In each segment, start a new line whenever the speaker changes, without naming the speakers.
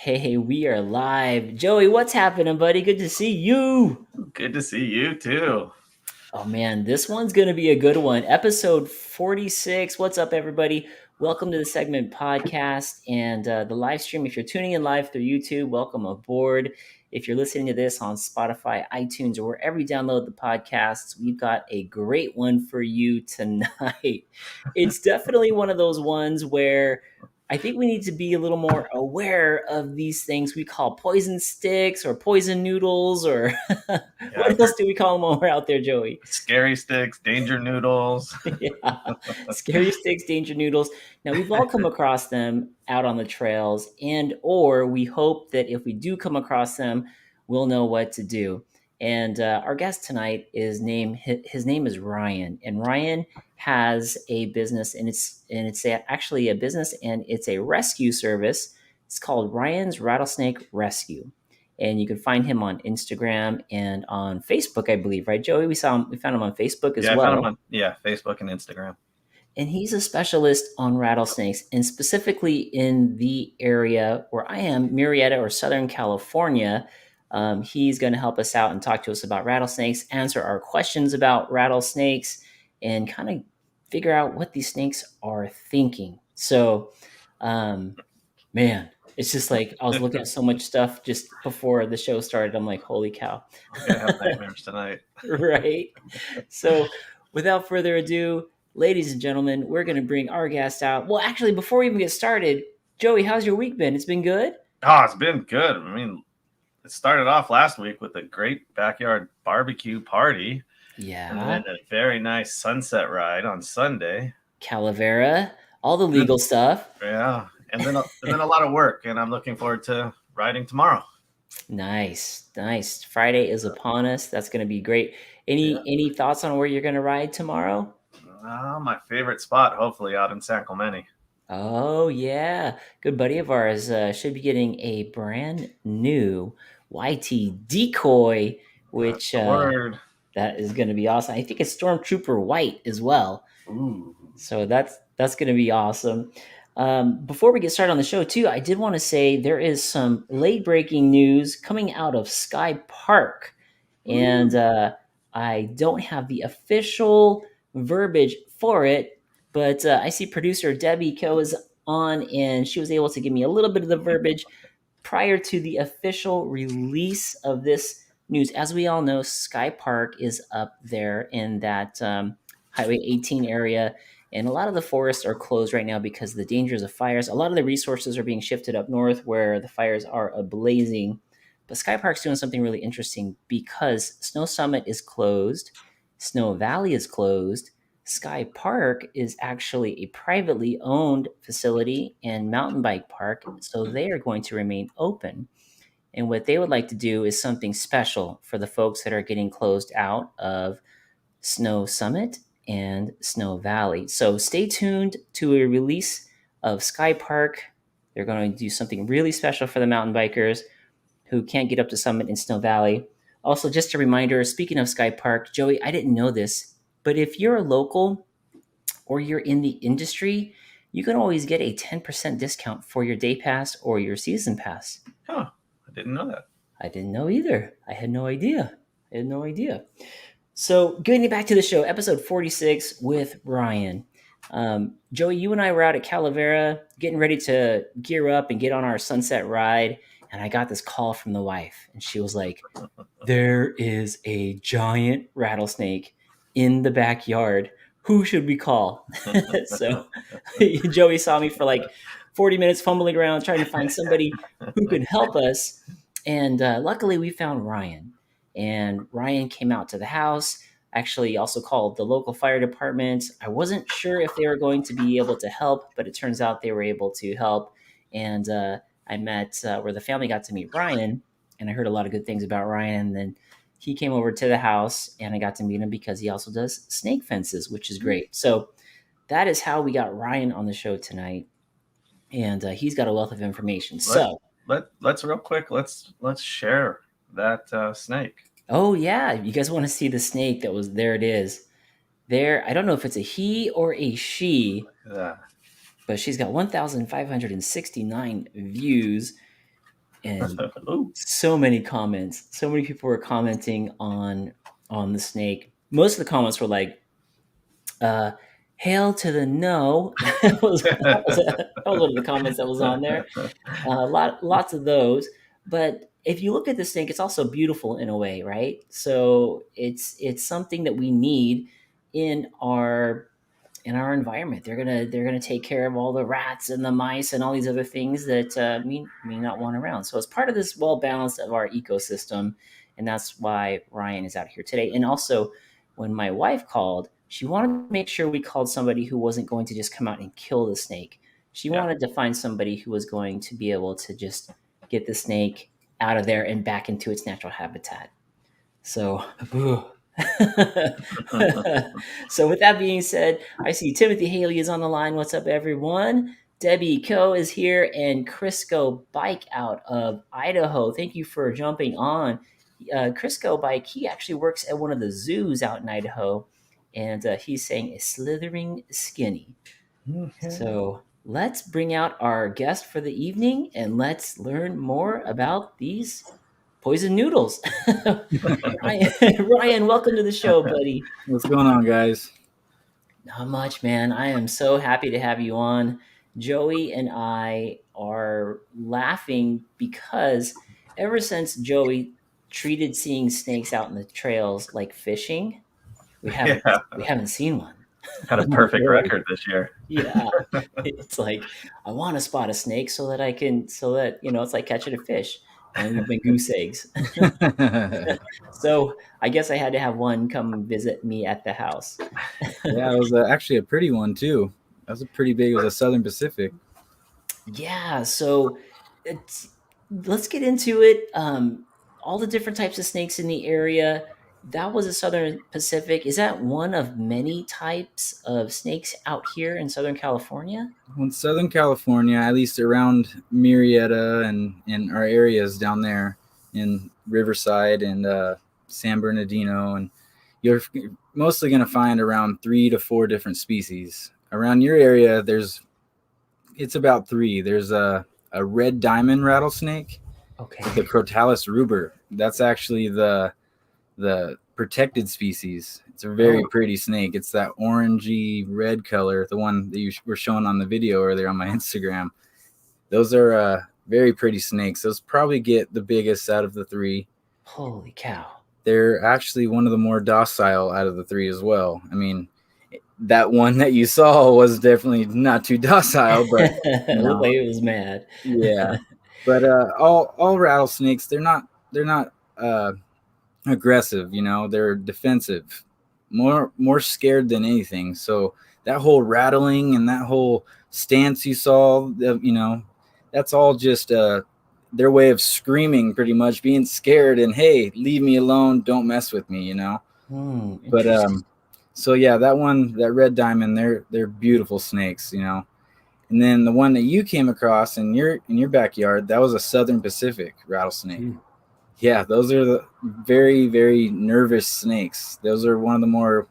Hey, we are live. Joey, what's happening, buddy? Good to see you.
Good to see you too.
Oh man, this one's going to be a good one. Episode 46. What's up, everybody? Welcome to the Segment Podcast and the live stream. If you're tuning in live through YouTube, welcome aboard. If you're listening to this on Spotify, iTunes, or wherever you download the podcasts, we've got a great one for you tonight. It's definitely one of those ones where I think we need to be a little more aware of these things we call poison sticks or poison noodles, or what else do we call them when we're out there, Joey?
Scary sticks, danger noodles.
Yeah, scary sticks, danger noodles. Now we've all come across them out on the trails, and or we hope that if we do come across them, we'll know what to do. And our guest tonight is his name is Ryan, and Ryan has a business, and actually a business, and it's a rescue service. It's called Ryan's Rattlesnake Rescue, and you can find him on Instagram and on Facebook, I believe, right, Joey? We found him on Facebook as
I
well.
found him on Facebook and Instagram.
And he's a specialist on rattlesnakes, and specifically in the area where I am, Murrieta or Southern California. He's going to help us out and talk to us about rattlesnakes, answer our questions about rattlesnakes, and kind of figure out what these snakes are thinking. So, man, it's just like I was looking at so much stuff just before the show started. I'm like, holy cow.
I'm going to have nightmares tonight.
Right? So, without further ado, ladies and gentlemen, we're going to bring our guest out. Well, actually, before we even get started, Joey, how's your week been? It's been good?
Oh, it's been good. I mean, it started off last week with a great backyard barbecue party.
Yeah.
And then a very nice sunset ride on Sunday.
Calavera, all the legal stuff.
Yeah. And then a lot of work, and I'm looking forward to riding tomorrow.
Nice. Friday is upon us. That's going to be great. Any thoughts on where you're going to ride tomorrow?
My favorite spot, hopefully, out in San Clemente.
Oh, yeah. Good buddy of ours should be getting a brand new YT decoy, which that is going to be awesome. I think it's Stormtrooper White as well.
Ooh.
So that's going to be awesome. Before we get started on the show, too, I did want to say there is some late-breaking news coming out of Sky Park. And I don't have the official verbiage for it, but I see producer Debbie Ko is on, and she was able to give me a little bit of the verbiage prior to the official release of this news. As we all know, Sky Park is up there in that Highway 18 area, and a lot of the forests are closed right now because of the dangers of fires. A lot of the resources are being shifted up north where the fires are ablazing. But Sky Park's doing something really interesting because Snow Summit is closed, Snow Valley is closed. Sky Park is actually a privately owned facility and mountain bike park, so they are going to remain open. And what they would like to do is something special for the folks that are getting closed out of Snow Summit and Snow Valley. So stay tuned to a release of Sky Park. They're going to do something really special for the mountain bikers who can't get up to Summit in Snow Valley. Also, just a reminder, speaking of Sky Park, Joey, I didn't know this, but if you're a local or you're in the industry, you can always get a 10% discount for your day pass or your season pass.
Huh. I didn't know that.
I didn't know either. I had no idea. So getting back to the show, episode 46 with Ryan. Joey, you and I were out at Calavera getting ready to gear up and get on our sunset ride. And I got this call from the wife, and she was like, there is a giant rattlesnake in the backyard. Who should we call? So Joey saw me for like 40 minutes fumbling around trying to find somebody who could help us. And luckily we found Ryan. And Ryan came out to the house, actually also called the local fire department. I wasn't sure if they were going to be able to help, but it turns out they were able to help. And I met where the family got to meet Ryan, and I heard a lot of good things about Ryan. And then he came over to the house, and I got to meet him because he also does snake fences, which is great. So that is how we got Ryan on the show tonight, and he's got a wealth of information.
Let's real quick. Let's share that snake.
Oh yeah, you guys want to see the snake that was there? It is there. I don't know if it's a he or a she.
Yeah.
But she's got 1,569 views. and
Ooh.
so many comments. So many people were commenting on the snake. Most of the comments were like, uh, "Hail to the no." That was one of the comments that was on there. Lots of those. But if you look at this snake, it's also beautiful in a way, right? So it's something that we need in our environment. They're gonna take care of all the rats and the mice and all these other things that may not want around. So it's part of this well balance of our ecosystem, and that's why Ryan is out here today. And also, when my wife called, she wanted to make sure we called somebody who wasn't going to just come out and kill the snake. She
Yeah.
wanted to find somebody who was going to be able to just get the snake out of there and back into its natural habitat. So, so with that being said, I see Timothy Haley is on the line. What's up, everyone? Debbie Coe is here, and Crisco Bike out of Idaho. Thank you for jumping on. Crisco Bike, he actually works at one of the zoos out in Idaho, and he's saying a slithering skinny. So let's bring out our guest for the evening, and let's learn more about these poison noodles. Ryan, Ryan, welcome to the show, buddy.
What's going on, guys?
Not much, man. I am so happy to have you on. Joey and I are laughing because ever since Joey treated seeing snakes out in the trails like fishing, we haven't
Yeah.
we haven't seen one.
Had a perfect record this year.
Yeah, it's like I want to spot a snake so that it's like catching a fish, and we've been goose eggs. So I guess I had to have one come visit me at the house.
Yeah, it was actually a pretty one too. That was a pretty big. It was a Southern Pacific.
Yeah, so it's let's get into it. All the different types of snakes in the area. That was a Southern Pacific. Is that one of many types of snakes out here in Southern California?
Well, in Southern California, at least around Murrieta and in our areas down there in Riverside and San Bernardino, and you're mostly going to find around 3 to 4 different species. Around your area, it's about 3. There's a red diamond rattlesnake,
Okay.
the Crotalus ruber. That's actually the protected species. It's a very pretty snake. It's that orangey red color, the one that you were showing on the video earlier on my Instagram. Those are very pretty snakes. Those probably get the biggest out of the 3.
Holy cow.
They're actually one of the more docile out of the 3 as well. I mean, that one that you saw was definitely not too docile, but
It looked like it was mad.
yeah. But all rattlesnakes, they're not aggressive, they're defensive, more scared than anything. So that whole rattling and that whole stance you saw, that's all just their way of screaming, pretty much being scared and, hey, leave me alone, don't mess with me, But so yeah, that red diamond, they're beautiful snakes, And then the one that you came across in your backyard, that was a Southern Pacific rattlesnake. Yeah, those are the very, very nervous snakes. Those are one of the more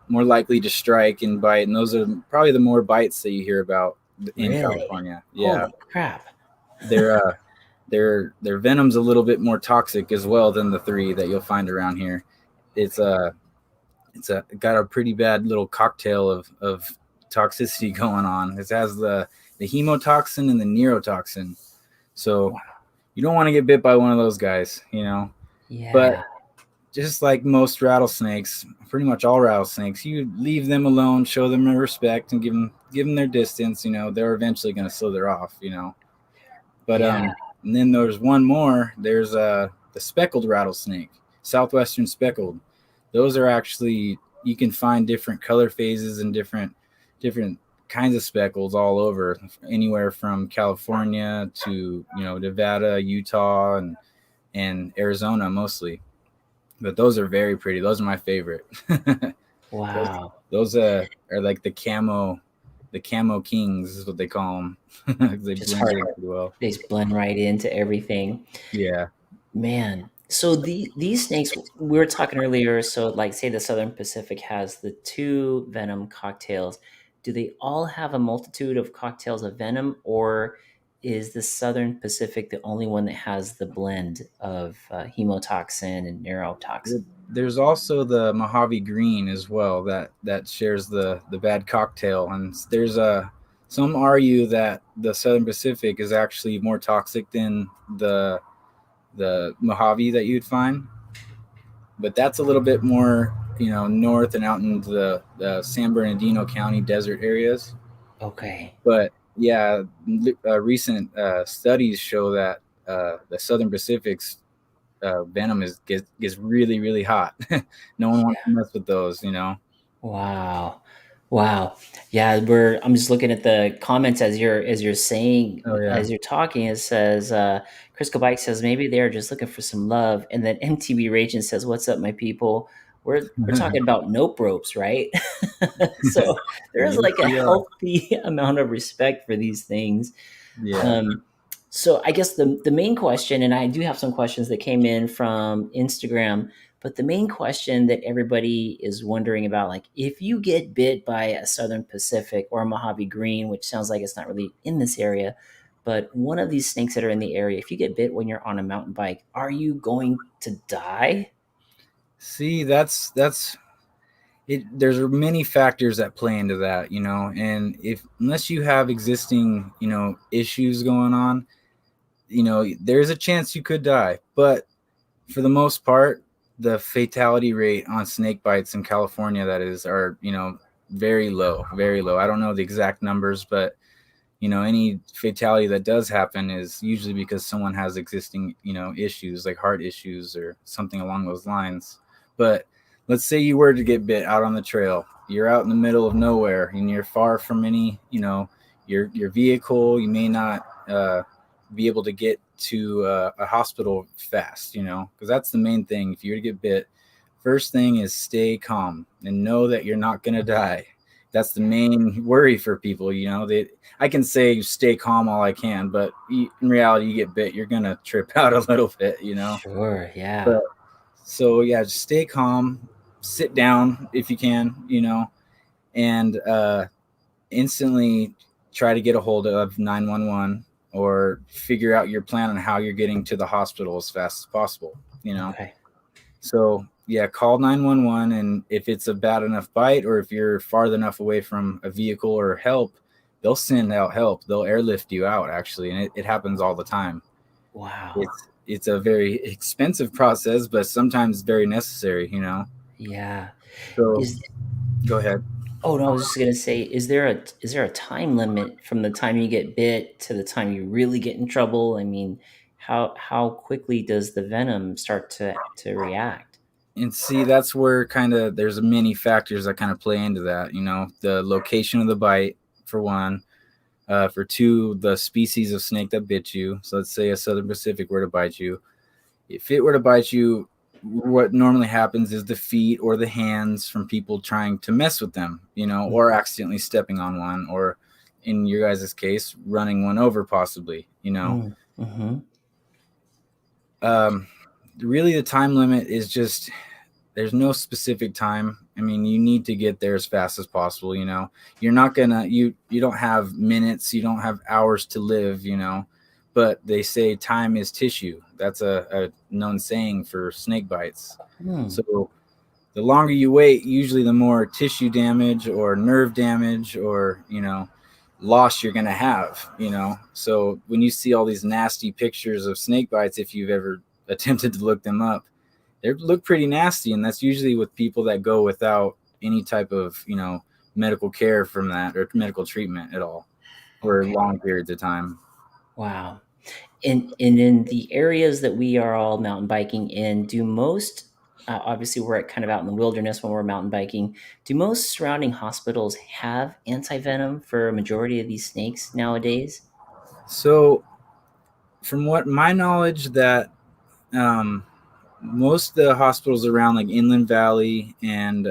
likely to strike and bite, and those are probably the more bites that you hear about in California. Yeah,
holy crap.
their venom's a little bit more toxic as well than the 3 that you'll find around here. It's got a pretty bad little cocktail of toxicity going on. It has the hemotoxin and the neurotoxin, so you don't want to get bit by one of those guys,
Yeah.
But just like most rattlesnakes, pretty much all rattlesnakes, you leave them alone, show them respect, and give them their distance. They're eventually going to slither off. But and then there's one more. There's the speckled rattlesnake, southwestern speckled. Those are actually, you can find different color phases and different kinds of speckles all over, anywhere from California to Nevada, Utah, and Arizona mostly. But those are very pretty. Those are my favorite.
Wow.
Those are like the camo kings is what they call them. They
Just
blend in pretty well.
They just blend right into everything.
Yeah.
Man. So these snakes we were talking earlier, so like say the Southern Pacific has the 2 venom cocktails. Do they all have a multitude of cocktails of venom, or is the Southern Pacific the only one that has the blend of hemotoxin and neurotoxin?
There's also the Mojave Green as well that shares the bad cocktail, and there's some argue that the Southern Pacific is actually more toxic than the Mojave that you'd find, but that's a little bit more north and out into the San Bernardino County desert areas.
Okay.
But yeah, recent studies show that the Southern Pacific's venom gets really, really hot. No one wants to mess with those.
Wow. Wow. Yeah, I'm just looking at the comments as you're saying,
Oh yeah.
as you're talking. It says Chris Bike says maybe they're just looking for some love. And then MTB Raging says, "What's up, my people? We're talking about nope ropes, right?" So there's
Yes,
like a
we are.
healthy amount of respect for these things.
Yeah.
So I guess the main question, and I do have some questions that came in from Instagram, but the main question that everybody is wondering about, like, if you get bit by a Southern Pacific or a Mojave Green, which sounds like it's not really in this area, but one of these snakes that are in the area, if you get bit when you're on a mountain bike, are you going to die?
See, that's it. There's many factors that play into that, and unless you have existing, issues going on, there's a chance you could die. But for the most part, the fatality rate on snake bites in California are very low, very low. I don't know the exact numbers, but any fatality that does happen is usually because someone has existing issues like heart issues or something along those lines. But let's say you were to get bit out on the trail, you're out in the middle of nowhere and you're far from any your vehicle. You may not be able to get to a hospital fast, because that's the main thing. If you were to get bit, first thing is stay calm and know that you're not going to die. That's the main worry for people. I can say stay calm all I can, but in reality, you get bit, you're going to trip out a little bit,
Sure, yeah.
But so yeah, just stay calm, sit down if you can, and instantly try to get a hold of 911 or figure out your plan on how you're getting to the hospital as fast as possible,
Okay.
So yeah, call 911, and if it's a bad enough bite or if you're far enough away from a vehicle or help, they'll send out help. They'll airlift you out, actually, and it happens all the time.
Wow.
It's a very expensive process, but sometimes very necessary,
Yeah.
So
Is
go ahead.
Oh no, I was just gonna say, is there a time limit from the time you get bit to the time you really get in trouble? I mean, how quickly does the venom start to react?
And see, that's where kind of there's many factors that kind of play into that. The location of the bite, for one. For two, the species of snake that bit you. So let's say a Southern Pacific were to bite you. If it were to bite you, what normally happens is the feet or the hands from people trying to mess with them, or accidentally stepping on one, or in your guys' case, running one over possibly,
Mm-hmm.
Really the time limit is just, there's no specific time. I mean, you need to get there as fast as possible. You're not gonna, you don't have minutes, you don't have hours to live, but they say time is tissue. That's a known saying for snake bites. So the longer you wait, usually the more tissue damage or nerve damage or, loss you're going to have, So when you see all these nasty pictures of snake bites, if you've ever attempted to look them up, they look pretty nasty. And that's usually with people that go without any type of, medical care from that or medical treatment at all for
Okay.
long periods of time.
Wow. And in the areas that we are all mountain biking in, do most obviously we're kind of out in the wilderness when we're mountain biking. Do most surrounding hospitals have anti-venom for a majority of these snakes nowadays?
So from what my knowledge that, most of the hospitals around like Inland Valley and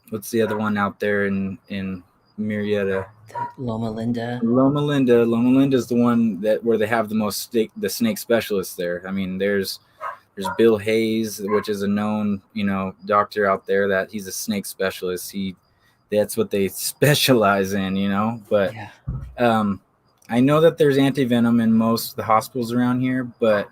what's the other one out there in Marietta?
The Loma Linda.
Loma Linda. Loma Linda is the one where they have the most the snake specialists there. I mean, there's Bill Hayes, which is a known doctor out there that he's a snake specialist. He that's what they specialize in, you know. But
Yeah.
I know that there's anti-venom in most of the hospitals around here, but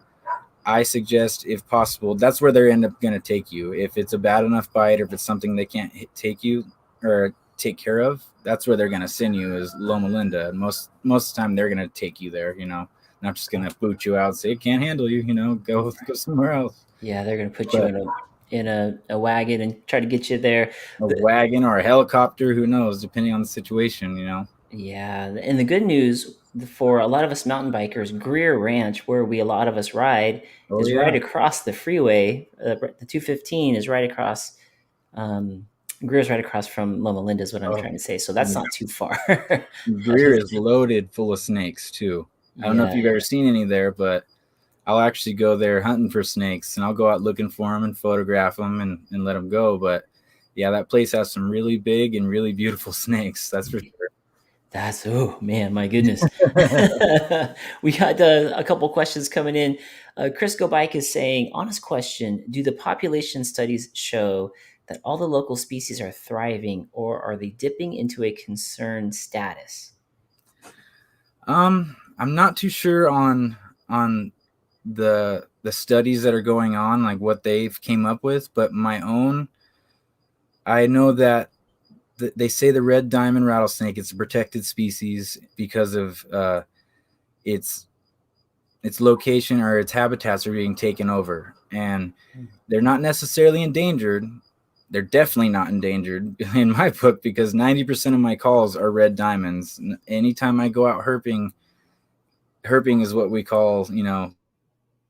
I suggest, if possible, that's where they end up going to take you. If it's a bad enough bite, or if it's something they can't take you or take care of, that's where they're going to send you, is Loma Linda. Most of the time, they're going to take you there. You know, not just going to boot you out and say, can't handle you. You know, go somewhere else.
Yeah, they're gonna put you
But
in a wagon and try to get you there.
a wagon or a helicopter, who knows, depending on the situation. You know.
Yeah, and the good news for a lot of us mountain bikers, Greer Ranch, where a lot of us ride,
Oh
is right
yeah.
across the freeway. The 215 is right across. Um, Greer's right across from Loma Linda, is what I'm
Oh,
trying to say. So that's not too far.
Greer is loaded full of snakes too. I don't know if
Yeah,
you've ever seen any there, but I'll actually go there hunting for snakes, and I'll go out looking for them and photograph them and let them go. But yeah, that place has some really big and really beautiful snakes. That's for sure.
that's, oh man, my goodness. We got a couple questions coming in. Chris Go Bike is saying, honest question: do the population studies show that all the local species are thriving, or are they dipping into a concerned status?
I'm not too sure on the studies that are going on, like what they've came up with, but my own, I know that they say the red diamond rattlesnake, it's a protected species because of its location, or its habitats are being taken over, and they're not necessarily endangered. They're definitely not endangered in my book, because 90% of my calls are red diamonds. Anytime I go out herping is what we call, you know,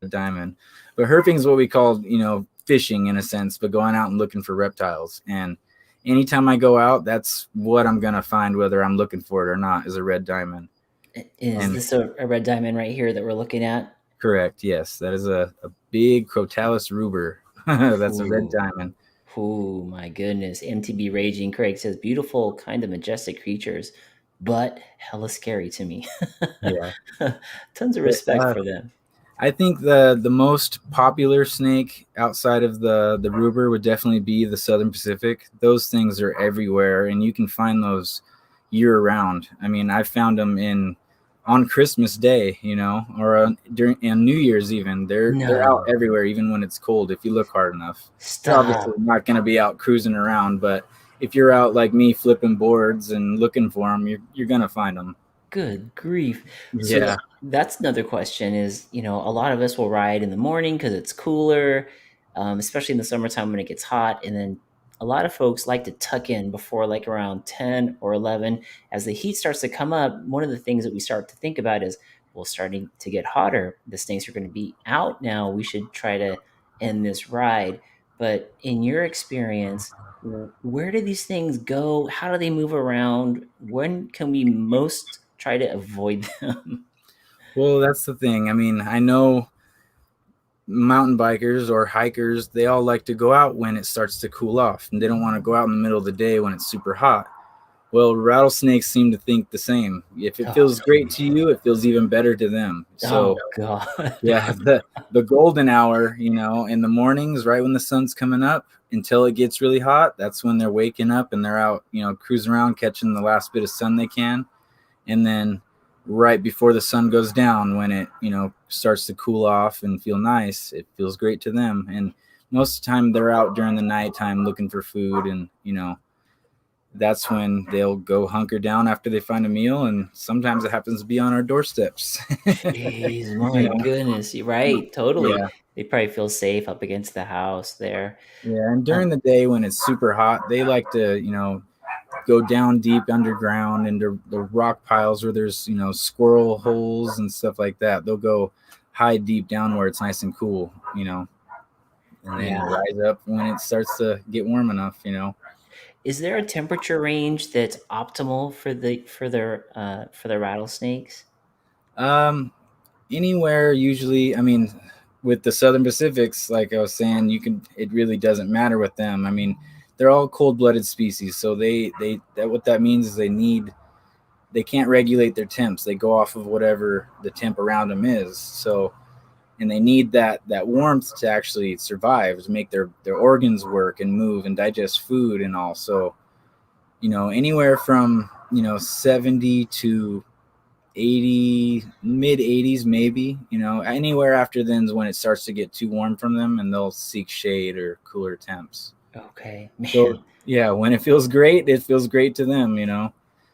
a diamond, but herping is what we call, you know, fishing in a sense, but going out and looking for reptiles. And anytime I go out, that's what I'm going to find, whether I'm looking for it or not, is a red diamond.
Is
And
this a red diamond right here that we're looking at?
correct. Yes. That is a big Crotalus ruber. That's a red
Ooh,
diamond.
ooh, my goodness. MTB Raging Craig says, beautiful, kind of majestic creatures, but hella scary to me.
Yeah.
Tons of
But,
respect for them.
I think the most popular snake outside of the ruber would definitely be the Southern Pacific. Those things are everywhere, and you can find those year round. I mean, I found them on Christmas Day, you know, or during New Year's even. They're out
No,
everywhere, even when it's cold. If you look hard enough, they're obviously
stop.
not going to be out cruising around, but if you're out like me flipping boards and looking for them, you're gonna find them.
Good grief. So
Yeah.
that's another question is, a lot of us will ride in the morning because it's cooler, especially in the summertime when it gets hot. And then a lot of folks like to tuck in before like around 10 or 11. As the heat starts to come up, one of the things that we start to think about is, well, starting to get hotter. The snakes are going to be out now. We should try to end this ride. But in your experience, where do these things go? How do they move around? When can we most try to avoid them?
Well, that's the thing. I mean, I know mountain bikers or hikers, they all like to go out when it starts to cool off, and they don't want to go out in the middle of the day when it's super hot. Well, rattlesnakes seem to think the same. If it
Oh,
feels great to you, it feels even better to them. So
oh God.
yeah, the golden hour, you know, in the mornings, right when the sun's coming up, until it gets really hot, that's when they're waking up and they're out, you know, cruising around, catching the last bit of sun they can. And then right before the sun goes down, when it, you know, starts to cool off and feel nice, it feels great to them. And most of the time they're out during the nighttime looking for food, and, you know, that's when they'll go hunker down after they find a meal, and sometimes it happens to be on our doorsteps.
Jeez, my
You know?
goodness. You're right. Totally.
Yeah.
They probably feel safe up against the house there.
Yeah, and
Um,
during the day when it's super hot, they like to, you know, go down deep underground into the rock piles where there's, you know, squirrel holes and stuff like that. They'll go hide deep down where it's nice and cool, you know, and then
yeah.
rise up when it starts to get warm enough, you know.
Is there a temperature range that's optimal for the rattlesnakes?
Um, Anywhere usually, I mean, with the Southern Pacifics, like I was saying, it really doesn't matter with them. I mean, they're all cold-blooded species, so what that means is they can't regulate their temps. They go off of whatever the temp around them is. So, and they need that warmth to actually survive, to make their organs work and move and digest food and all. So, anywhere from 70 to 80, mid 80s maybe. Anywhere after then is when it starts to get too warm from them, and they'll seek shade or cooler temps.
Okay,
So
man.
yeah, when it feels great, it feels great to them.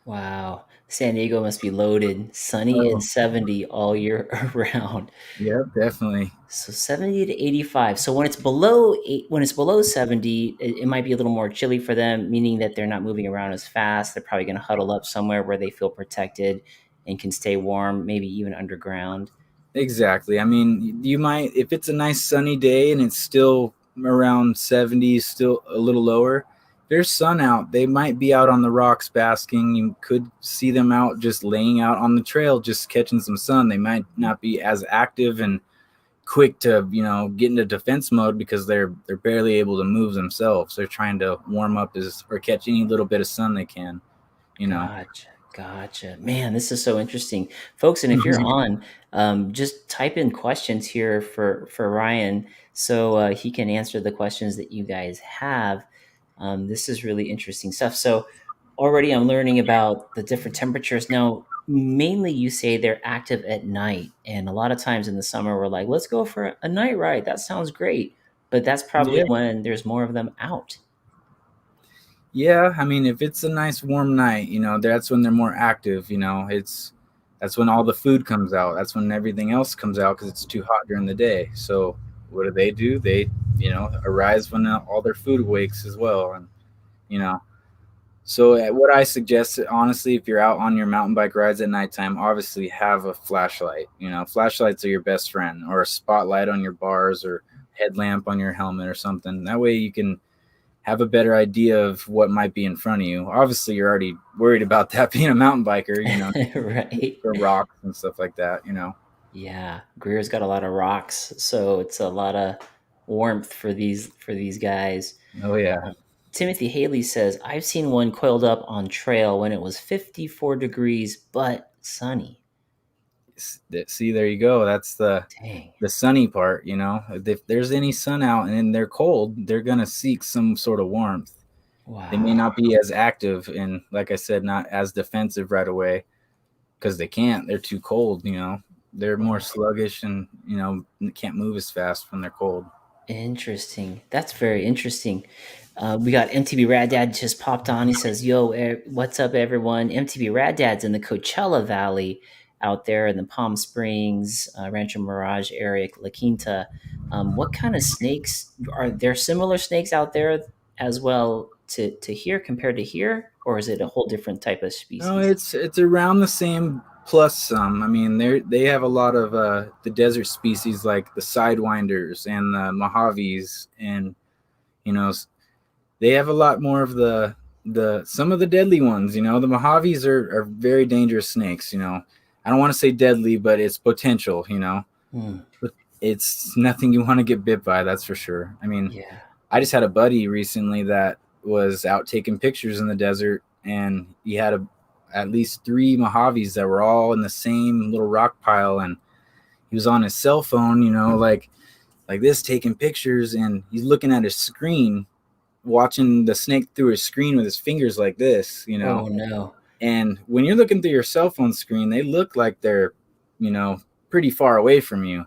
Wow. San Diego must be loaded, sunny and
Oh
70 all year around.
yeah, definitely.
So 70 to 85. So when it's below when it's below 70, it might be a little more chilly for them, meaning that they're not moving around as fast. They're probably going to huddle up somewhere where they feel protected and can stay warm, maybe even underground.
Exactly. I mean, you might, if it's a nice sunny day and it's still around 70, still a little lower, there's sun out. They might be out on the rocks basking. You could see them out just laying out on the trail, just catching some sun. They might not be as active and quick to, get into defense mode because they're barely able to move themselves. They're trying to warm up or catch any little bit of sun they can.
Gotcha. Gotcha. Man, this is so interesting. Folks, and if you're on, just type in questions here for Ryan so he can answer the questions that you guys have. This is really interesting stuff. So already I'm learning about the different temperatures. Now, mainly you say they're active at night. And a lot of times in the summer, we're like, let's go for a night ride. That sounds great. But that's probably
Yeah.
when there's more of them out.
Yeah, I mean, if it's a nice warm night, that's when they're more active. That's when all the food comes out. That's when everything else comes out because it's too hot during the day. So what do? They, arise when all their food wakes as well. And you know, so what I suggest, honestly, if you're out on your mountain bike rides at nighttime, obviously have a flashlight. Flashlights are your best friend, or a spotlight on your bars, or headlamp on your helmet, or something. That way you can have a better idea of what might be in front of you. Obviously, you're already worried about that being a mountain biker,
Right.
for rocks and stuff like that.
Yeah, Greer's got a lot of rocks, so it's a lot of warmth for these guys.
Oh yeah.
Timothy Haley says, "I've seen one coiled up on trail when it was 54 degrees but sunny."
See, there you go. That's the
Dang.
sunny part. If there's any sun out and they're cold, they're gonna seek some sort of warmth. They may
Wow.
not be as active and, like I said, not as defensive right away because they can't. They're too cold. They're more sluggish and can't move as fast when they're cold.
Interesting. That's very interesting. We got MTB Rad Dad just popped on. He says, "Yo, what's up, everyone? MTB Rad Dad's in the Coachella Valley out there in the Palm Springs, Rancho Mirage area, La Quinta. What kind of snakes are there? Similar snakes out there as well to here compared to here, or is it a whole different type of
No,
species?"
it's around the same plus some. I mean, they have a lot of the desert species like the sidewinders and the Mojaves, and you know they have a lot more of the some of the deadly ones. The Mojaves are very dangerous snakes. I don't want to say deadly, but it's potential.
Hmm.
But it's nothing you want to get bit by. That's for sure. I mean,
Yeah.
I just had a buddy recently that was out taking pictures in the desert, and he had at least 3 Mojaves that were all in the same little rock pile, and he was on his cell phone, like this, taking pictures, and he's looking at his screen, watching the snake through his screen with his fingers like this.
Oh no.
And when you're looking through your cell phone screen, they look like they're, pretty far away from you.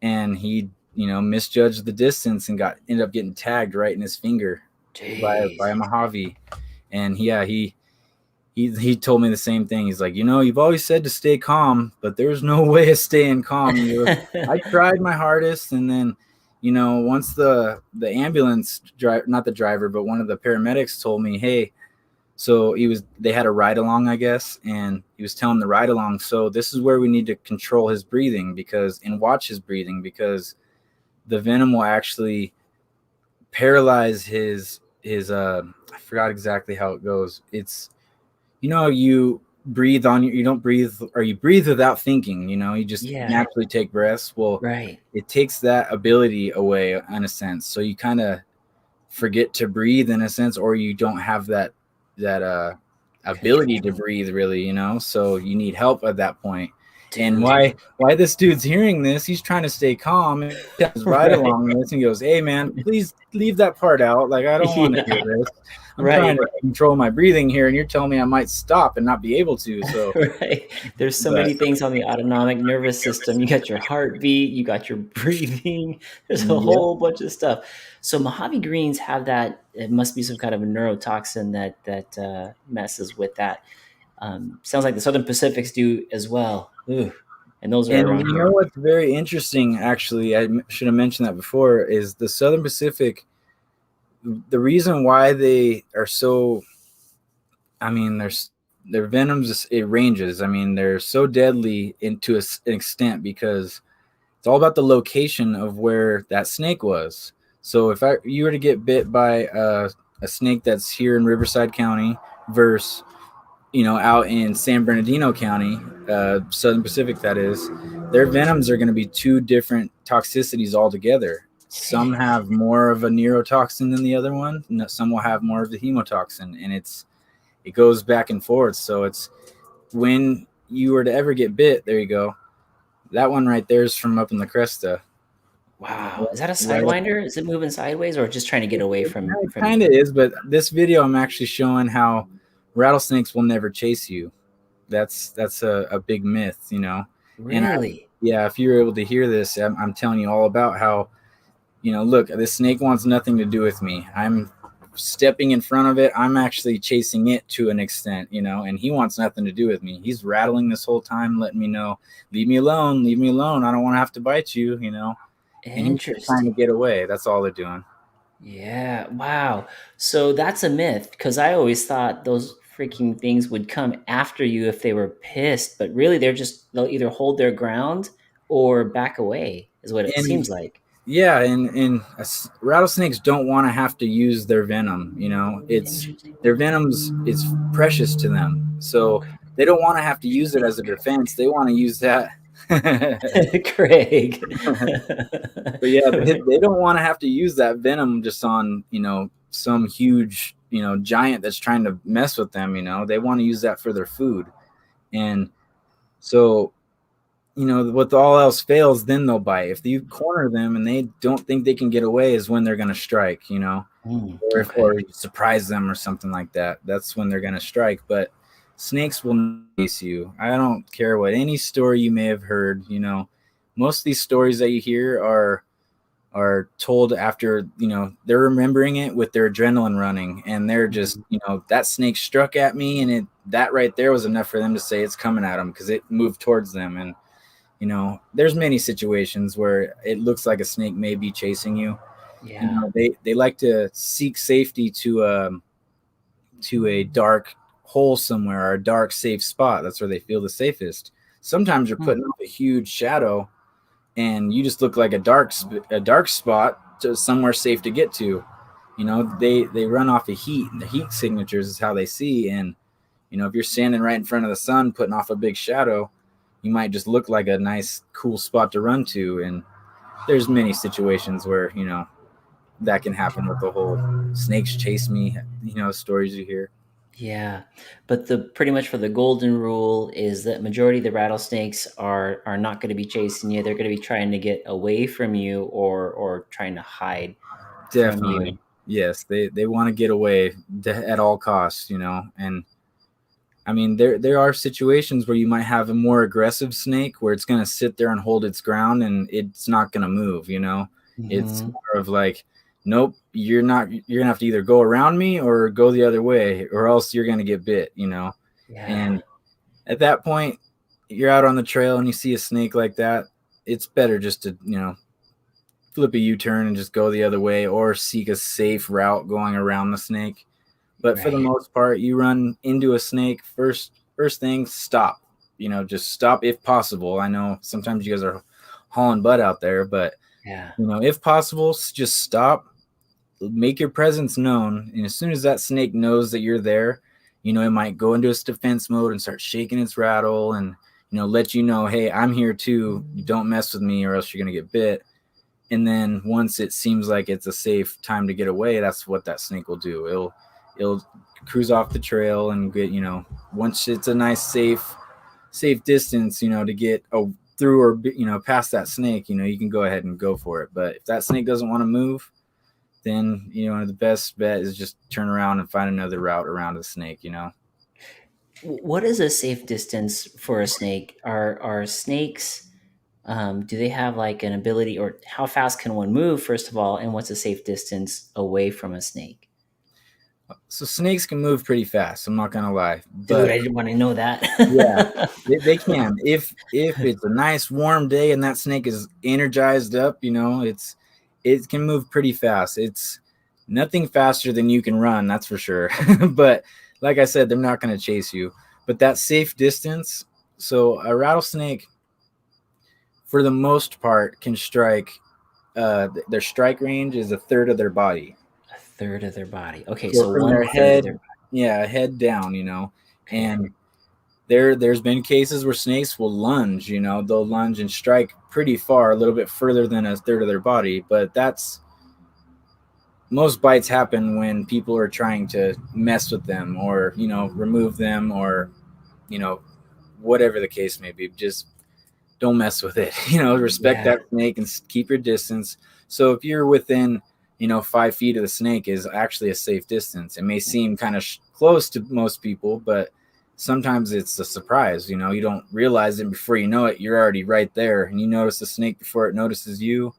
And he, misjudged the distance and ended up getting tagged right in his finger by a
Jeez.
Mojave. And yeah, he told me the same thing. He's like, you've always said to stay calm, but there's no way of staying calm. I tried my hardest, and then, once the ambulance driver, not the driver, but one of the paramedics told me, hey, so they had a ride along, I guess, and he was telling the ride along, so this is where we need to control his breathing and watch his breathing, because the venom will actually paralyze his I forgot exactly how it goes. It's, you breathe you don't breathe, or you breathe without thinking, you just
Yeah.
naturally take breaths. Well,
Right.
it takes that ability away in a sense. So you kind of forget to breathe in a sense, or you don't have that ability to breathe really, so you need help at that point. And
Dude.
why this dude's hearing this, he's trying to stay calm and tells right
Right.
along this and goes, hey man, please leave that part out. Like, I don't want to hear
Yeah.
this. I'm trying
Right.
to control my breathing here, and you're telling me I might stop and not be able to. So,
Right. There's so
but
many things on the autonomic nervous system. You got your heartbeat, you got your breathing. There's a
yeah.
whole bunch of stuff. So Mojave greens have that. It must be some kind of a neurotoxin that messes with that. Sounds like the Southern Pacifics do as well. Ooh. And those are
And
around
you
here.
know what's very interesting, actually, should have mentioned that before, is the Southern Pacific. The reason why they are so, I mean, their venoms, it ranges. I mean, they're so deadly into an extent because it's all about the location of where that snake was. So if you were to get bit by a snake that's here in Riverside County versus out in San Bernardino County, Southern Pacific, that is, their venoms are going to be two different toxicities altogether. Some
Dang.
have more of a neurotoxin than the other one. Some will have more of the hemotoxin, and it goes back and forth. So it's when you were to ever get bit, there you go. That one right there is from up in the Cresta.
Wow. Is that a
Right up.
sidewinder? Is it moving sideways or just trying to get away
It
from
kind
you?
of is, but this video I'm actually showing how rattlesnakes will never chase you. That's a big myth, And
Really?
yeah, if you're able to hear this, I'm telling you all about how, look, this snake wants nothing to do with me. I'm stepping in front of it. I'm actually chasing it to an extent, and he wants nothing to do with me. He's rattling this whole time, letting me know, leave me alone, leave me alone. I don't want to have to bite you, and he's just trying to
Interesting.
get away. That's all they're doing.
Yeah, wow. So that's a myth because I always thought those freaking things would come after you if they were pissed, but really they'll either hold their ground or back away, is what it
And
seems like.
yeah, and rattlesnakes don't want to have to use their venom. It's
Interesting.
their venom's it's precious to them, so
Okay.
they don't want to have to use it as a defense. They want to use that.
Craig.
But yeah, they don't want to have to use that venom just on some huge giant that's trying to mess with them. They want to use that for their food, and so with all else fails, then they'll bite. If you corner them and they don't think they can get away, is when they're going to strike. Or
Okay.
you surprise them or something like that. That's when they're going to strike. But snakes will not chase you. I don't care what any story you may have heard. Most of these stories that you hear are told after they're remembering it with their adrenaline running, and they're just that snake struck at me, and that right there was enough for them to say it's coming at them because it moved towards them. And there's many situations where it looks like a snake may be chasing you.
Yeah.
They like to seek safety to a dark hole somewhere or a dark safe spot. That's where they feel the safest. Sometimes you're
Hmm.
putting up a huge shadow and you just look like a dark spot to somewhere safe to get to. They run off of heat, and the heat signatures is how they see. And if you're standing right in front of the sun putting off a big shadow, you might just look like a nice cool spot to run to. And there's many situations where that can happen with the whole snakes chase me stories you hear.
Yeah, but the pretty much for the golden rule is that majority of the rattlesnakes are not going to be chasing you. They're going to be trying to get away from you or trying to hide from
Definitely.
you.
Yes, they want to get away at all costs. And I mean, there are situations where you might have a more aggressive snake where it's going to sit there and hold its ground and it's not going to move. It's
Mhm.
more of like, nope, you're not. You're gonna have to either go around me or go the other way, or else you're going to get bit.
Yeah,
And at that point, you're out on the trail and you see a snake like that. It's better just to flip a U-turn and just go the other way, or seek a safe route going around the snake. But for the
right.
most part, you run into a snake, first thing, stop. Just stop if possible. I know sometimes you guys are hauling butt out there, but
Yeah,
if possible, just stop, make your presence known, and as soon as that snake knows that you're there, it might go into its defense mode and start shaking its rattle and let you know, hey, I'm here too. You don't mess with me or else you're gonna get bit. And then once it seems like it's a safe time to get away, that's what that snake will do. It'll cruise off the trail and get, once it's a nice safe safe distance, to get through or past that snake, you can go ahead and go for it. But if that snake doesn't want to move, then the best bet is just turn around and find another route around the snake.
What is a safe distance for a snake? Are snakes, do they have like an ability, or how fast can one move, first of all, and what's a safe distance away from a snake?
So snakes can move pretty fast, I'm not gonna lie,
Dude,
but
I didn't want to know
yeah,
that.
they can. If it's a nice warm day and that snake is energized up, it can move pretty fast. It's nothing faster than you can run, that's for sure. But like I said, they're not going to chase you. But that safe distance, so a rattlesnake, for the most part, can strike. Their strike range is a third of their body.
A third of their body. Okay,
So
so
from their
one third of their
head,
body.
yeah, head down,
Okay.
and there's been cases where snakes will lunge, they'll lunge and strike pretty far, a little bit further than a third of their body. But most bites happen when people are trying to mess with them or, remove them or, you know, whatever the case may be. Just don't mess with it. Respect
Yeah.
that snake and keep your distance. So if you're within, 5 feet of the snake is actually a safe distance. It may seem kind of close to most people, but sometimes it's a surprise. You don't realize it before you know it. You're already right there, and you notice the snake before it notices you.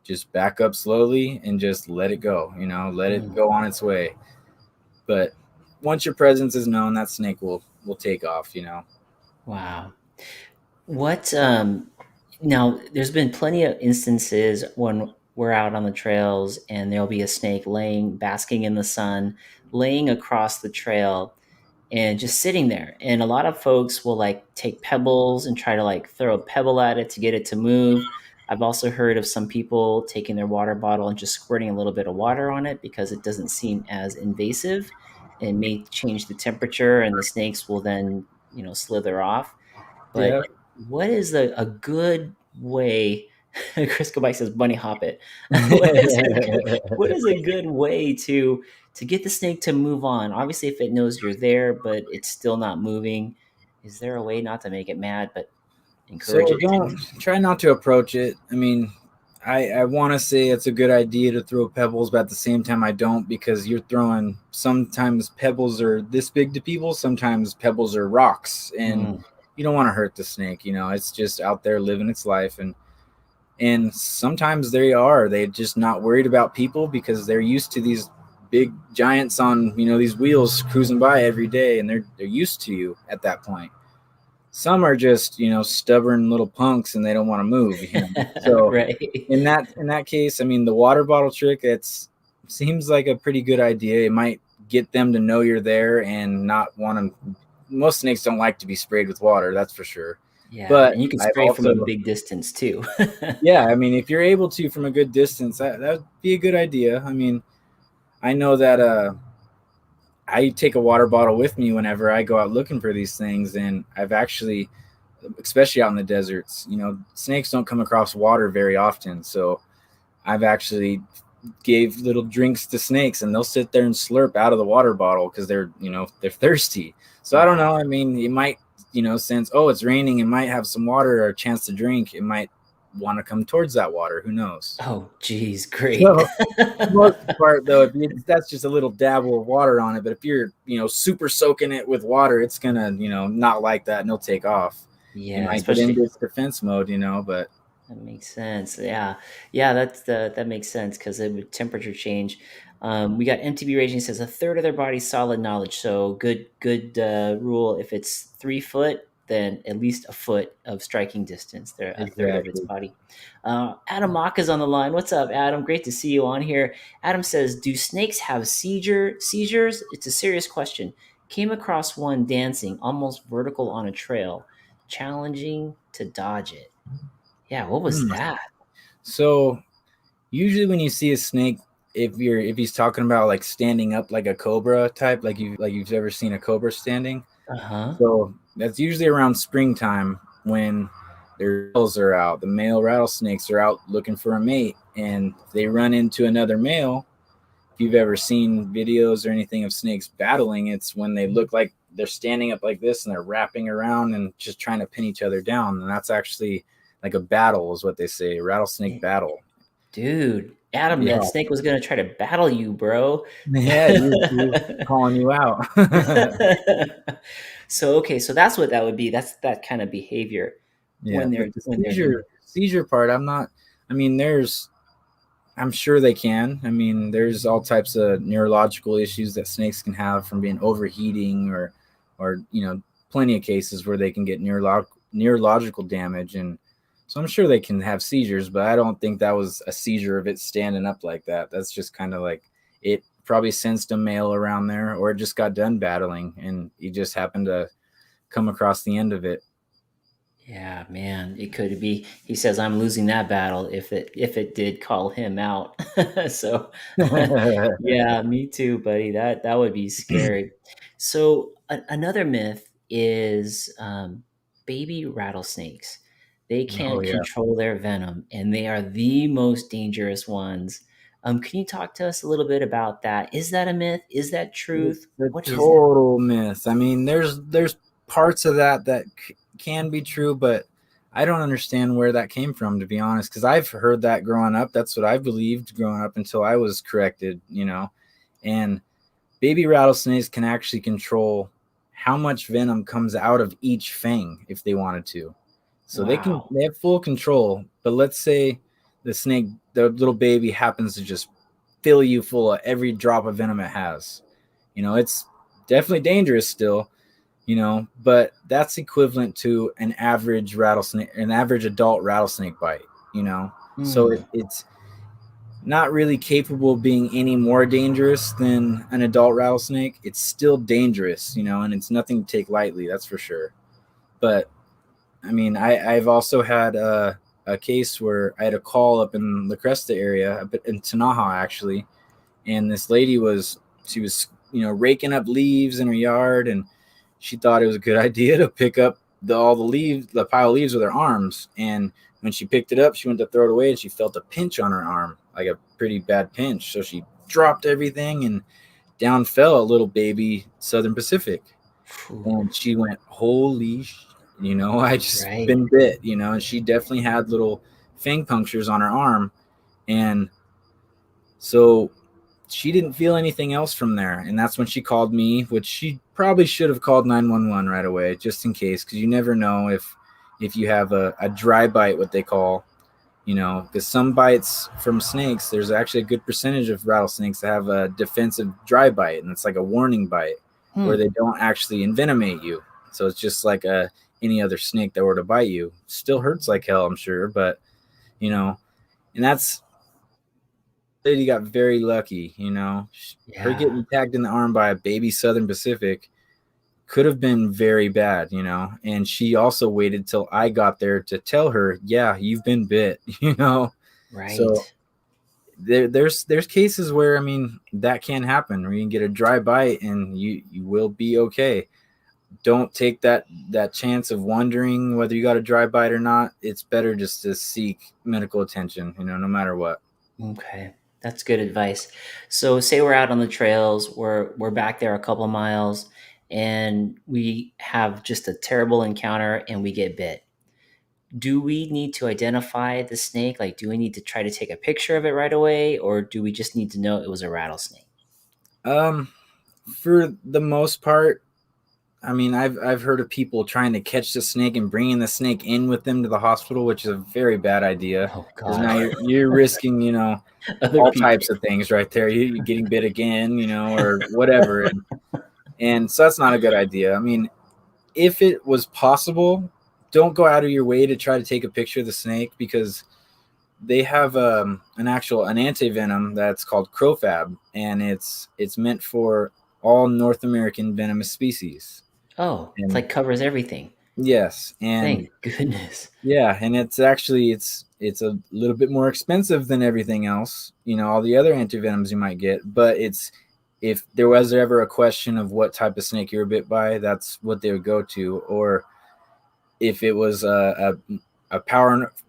Just back up slowly and just let it go. Let it
Mm,
go on its way. But once your presence is known, that snake will take off.
wow. What now there's been plenty of instances when we're out on the trails and there'll be a snake basking in the sun, laying across the trail and just sitting there. And a lot of folks will like take pebbles and try to like throw a pebble at it to get it to move. I've also heard of some people taking their water bottle and just squirting a little bit of water on it because it doesn't seem as invasive and may change the temperature and the snakes will then, slither off.
Yeah.
But what is a good way? Crisco Bike says bunny hop it. What is a good way to get the snake to move on? Obviously, if it knows you're there, but it's still not moving, is there a way not to make it mad, but encourage
So
it
don't
to?
try not to approach it. I mean, I want to say it's a good idea to throw pebbles, but at the same time, I don't, because you're throwing, sometimes pebbles are this big to people, sometimes pebbles are rocks, and
Mm.
you don't want to hurt the snake. It's just out there living its life, and sometimes they're just not worried about people because they're used to these big giants on these wheels cruising by every day, and they're used to you at that point. Some are just stubborn little punks and they don't want to move. So
Right.
in that case, I mean, the water bottle trick, it's seems like a pretty good idea. It might get them to know you're there and not want to. Most snakes don't like to be sprayed with water, that's for sure.
Yeah,
But
and you can
I've
spray from a
also,
big distance too.
yeah, I mean, if you're able to from a good distance, that would be a good idea. I mean, I know that I take a water bottle with me whenever I go out looking for these things, and I've actually, especially out in the deserts, snakes don't come across water very often. So I've actually gave little drinks to snakes, and they'll sit there and slurp out of the water bottle because they're thirsty. So I don't
Wow.
know. I mean, it might, since it's raining, it might have some water or a chance to drink. It might want to come towards that water. Who knows?
Oh, geez, great.
So for the most part, though, that's just a little dabble of water on it. But if you're, super soaking it with water, it's gonna, not like that, and it'll take off. It
Yeah,
might get into
especially.
its defense mode, but
That makes sense. Yeah, yeah, that makes sense because it would temperature change. We got MTB Raging says a third of their body solid knowledge. So good rule. If it's 3 foot, then at least a foot of striking distance. They're a third of its
exactly.
body. Adam Mock is on the line. What's up, Adam? Great to see you on here. Adam says, "Do snakes have seizures?" It's a serious question. Came across one dancing almost vertical on a trail, challenging to dodge it. Yeah, what was
Hmm.
that?
So usually when you see a snake, if he's talking about like standing up like a cobra type, like you've ever seen a cobra standing.
Uh-huh.
So that's usually around springtime when their males are out. The male rattlesnakes are out looking for a mate, and they run into another male. If you've ever seen videos or anything of snakes battling, it's when they look like they're standing up like this and they're wrapping around and just trying to pin each other down. And that's actually like a battle, is what they say, rattlesnake battle.
Dude, Adam,
Yeah.
that snake was gonna try to battle you, bro.
Yeah, he was calling you out.
So okay, so that's what that would be. That's that kind of behavior
Yeah, but the
when they're doing.
seizure part, I'm not. I mean, I'm sure they can. I mean, there's all types of neurological issues that snakes can have from being overheating, or plenty of cases where they can get neurological damage, and so I'm sure they can have seizures. But I don't think that was a seizure of it standing up like that. That's just kind of like it probably sensed a male around there, or it just got done battling, and he just happened to come across the end of it.
Yeah, man, it could be. He says, "I'm losing that battle if it did call him out." So, yeah, me too, buddy. That would be scary. So another myth is baby rattlesnakes. They
Oh
can't
yeah.
control their venom, and they are the most dangerous ones. Can you talk to us a little bit about that? Is that a myth? Is that truth?
It's a
What is that?
total myth. I mean, there's parts of that can be true, but I don't understand where that came from, to be honest, because I've heard that growing up. That's what I believed growing up until I was corrected, And baby rattlesnakes can actually control how much venom comes out of each fang if they wanted to. So
Wow.
they have full control. But let's say the little baby happens to just fill you full of every drop of venom it has. It's definitely dangerous still, but that's equivalent to an average adult rattlesnake bite. So
Hmm.
it's not really capable of being any more dangerous than an adult rattlesnake. It's still dangerous, and it's nothing to take lightly, that's for sure. But I mean, I've also had a case where I had a call up in La Cresta area, a bit in Tanaha actually, and this lady was raking up leaves in her yard, and she thought it was a good idea to pick up all the leaves, the pile of leaves, with her arms. And when she picked it up, she went to throw it away, and she felt a pinch on her arm, like a pretty bad pinch. So she dropped everything, and down fell a little baby Southern Pacific.
Phew.
And she went, holy I just
Right.
been bit. And she definitely had little fang punctures on her arm. And so she didn't feel anything else from there. And that's when she called me, which she probably should have called 911 right away, just in case, because you never know if you have a dry bite, what they call, because some bites from snakes, there's actually a good percentage of rattlesnakes that have a defensive dry bite, and it's like a warning bite where they don't actually envenomate you. So it's just like any other snake that were to bite you. Still hurts like hell, I'm sure, but and that's lady got very lucky. Her
Yeah.
getting tagged in the arm by a baby Southern Pacific could have been very bad, and she also waited till I got there to tell her, yeah, you've been bit.
Right.
So there's cases where, I mean, that can happen, where you can get a dry bite and you will be okay. Don't take that chance of wondering whether you got a dry bite or not. It's better just to seek medical attention, no matter what.
Okay. That's good advice. So say we're out on the trails, we're back there a couple of miles, and we have just a terrible encounter and we get bit. Do we need to identify the snake? Like, do we need to try to take a picture of it right away, or do we just need to know it was a rattlesnake?
um for the most part, I mean, I've heard of people trying to catch the snake and bringing the snake in with them to the hospital, which is a very bad idea,
Oh
because
God.
now you're risking,
Other
all
people.
types of things right there. You're getting bit again, or whatever, and so that's not a good idea. I mean, if it was possible, don't go out of your way to try to take a picture of the snake, because they have an anti-venom that's called crofab, and it's meant for all North American venomous species.
Oh, it's
And
like covers everything.
yes, and
Thank goodness.
yeah, and it's actually it's a little bit more expensive than everything else, all the other antivenoms you might get, but if there was ever a question of what type of snake you were bit by, that's what they would go to. Or if it was a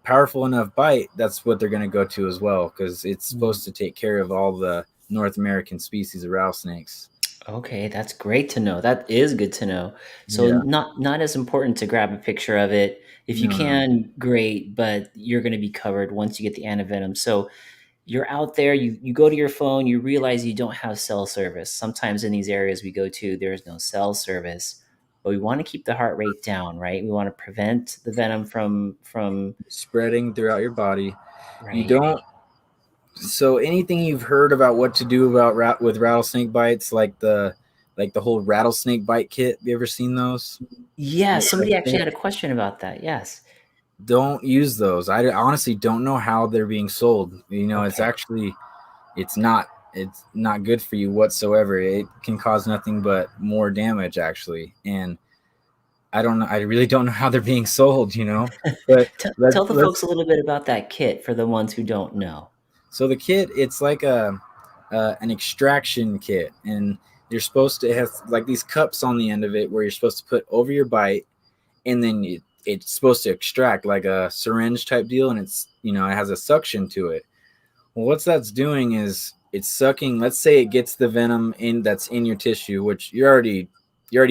powerful enough bite, that's what they're going to go to as well, because it's supposed to take care of all the North American species of rattlesnakes.
Okay, that's great to know. That is good to know. So
Yeah.
not as important to grab a picture of it. If you
No.
can, great, but you're going to be covered once you get the antivenom. So you're out there, you go to your phone, you realize you don't have cell service. Sometimes in these areas we go to, there's no cell service, but we want to keep the heart rate down, right? We want to prevent the venom from
Spreading throughout your body. You
right.
don't. So anything you've heard about what to do about with rattlesnake bites, like the whole rattlesnake bite kit. Have you ever seen those?
Yeah,
The
somebody actually had a question about that. Yes.
Don't use those. I honestly don't know how they're being sold. It's
Okay.
actually it's not good for you whatsoever. It can cause nothing but more damage actually. And I don't know. I really don't know how they're being sold. But
Tell the folks
let's.
a little bit about that kit for the ones who don't know.
So the kit, it's like an extraction kit, and you're supposed to have like these cups on the end of it where you're supposed to put over your bite, and then it's supposed to extract like a syringe type deal, and it has a suction to it. Well, what that's doing is it's sucking. Let's say it gets the venom in that's in your tissue, which you're already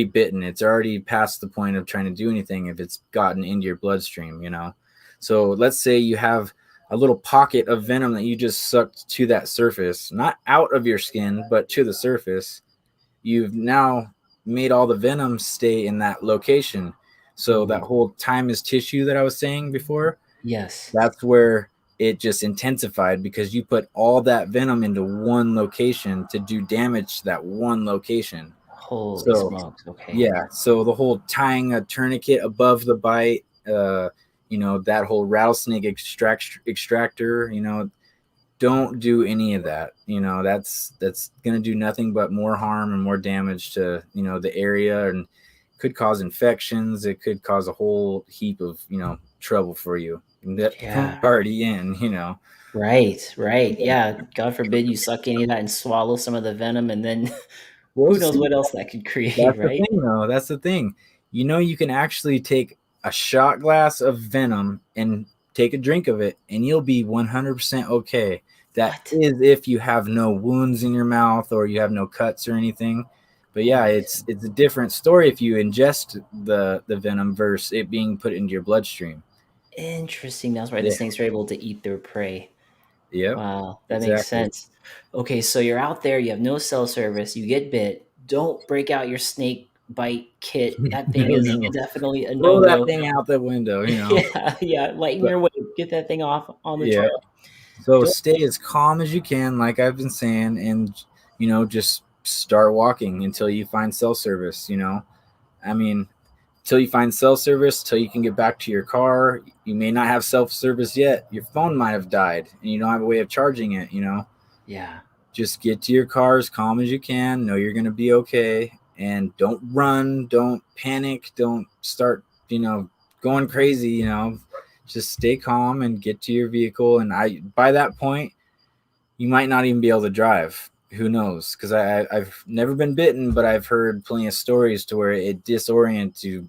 bitten. It's already past the point of trying to do anything if it's gotten into your bloodstream. So let's say you have a little pocket of venom that you just sucked to that surface, not out of your skin, but to the surface. You've now made all the venom stay in that location. So that
Ooh,
whole time is tissue that I was saying before,
yes.
that's where it just intensified because you put all that venom into one location to do damage to that one location.
Holy
So
smokes. Okay.
yeah, so the whole tying a tourniquet above the bite, that whole rattlesnake extractor, don't do any of that. That's gonna do nothing but more harm and more damage to the area, and could cause infections. It could cause a whole heap of trouble for you that
Yeah.
already in.
Right, right. Yeah. God forbid you suck any of that and swallow some of the venom, and then
Well,
who knows
see,
what else that could create,
that's the
right?
thing, though. That's the thing. You can actually take a shot glass of venom and take a drink of it, and you'll be 100% okay. That
What?
is if you have no wounds in your mouth or you have no cuts or anything. But yeah,
Holy
it's a different story if you ingest the venom versus it being put into your bloodstream.
interesting. That's why the
Yeah.
snakes are able to eat their prey.
Yep.
Wow, that makes
Exactly.
sense. Okay, so you're out there, you have no cell service, you get bit. Don't break out your snake bite kit. That thing
No,
is
no.
definitely a
Throw that
no-go.
thing out the window.
Yeah, yeah, lighten
But
your weight. Get that thing off on the
yeah.
trail.
So
Don't
stay as calm as you can, like I've been saying, and just start walking until you find cell service. I mean, till you find cell service, till you can get back to your car. You may not have self service yet. Your phone might have died, and you don't have a way of charging it.
yeah.
Just get to your car as calm as you can. Know you're gonna be okay, and don't run, don't panic, don't start, going crazy. Just stay calm and get to your vehicle. And by that point, you might not even be able to drive. Who knows? Because I've never been bitten, but I've heard plenty of stories to where it disorients you,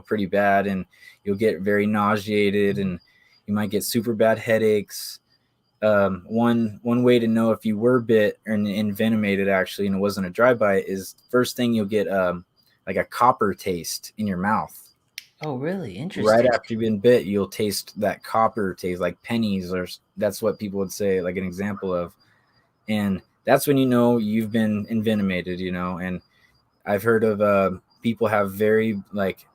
pretty bad, and you'll get very nauseated, and you might get super bad headaches. One way to know if you were bit or envenomated actually, and it wasn't a dry bite, is first thing you'll get like a copper taste in your mouth.
Oh, really?
Right
Interesting.
after you've been bit, you'll taste that copper taste, like pennies, or that's what people would say, like an example of. And that's when you've been envenomated. And I've heard of people have very like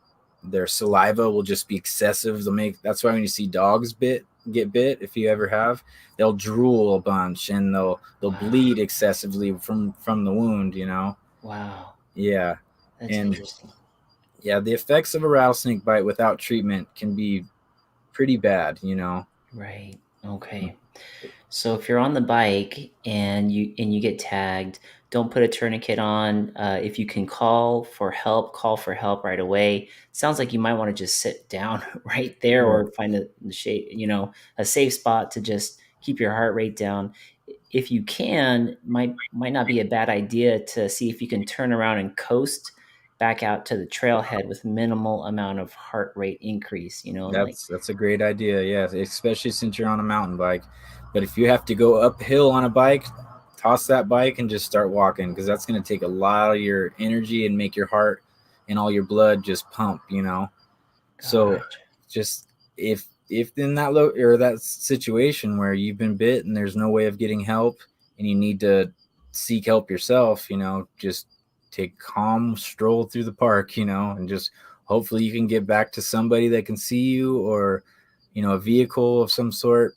their saliva will just be excessive. That's why when you see dogs get bit, if you ever have, they'll drool a bunch and they'll
Wow.
bleed excessively from the wound.
Wow.
Yeah.
That's
And
interesting.
yeah, the effects of a rattlesnake bite without treatment can be pretty bad.
Right. Okay. So if you're on the bike and you get tagged, don't put a tourniquet on. If you can call for help right away. Sounds like you might want to just sit down right there
Yeah,
or find a shape, a safe spot to just keep your heart rate down. If you can, might not be a bad idea to see if you can turn around and coast back out to the trailhead with minimal amount of heart rate increase. Like
that's a great idea. Yeah, especially since you're on a mountain bike. But if you have to go uphill on a bike, toss that bike and just start walking, because that's going to take a lot of your energy and make your heart and all your blood just pump, So
Gotcha.
just if in that or that situation where you've been bit and there's no way of getting help and you need to seek help yourself, just take a calm stroll through the park, and just hopefully you can get back to somebody that can see you, or a vehicle of some sort.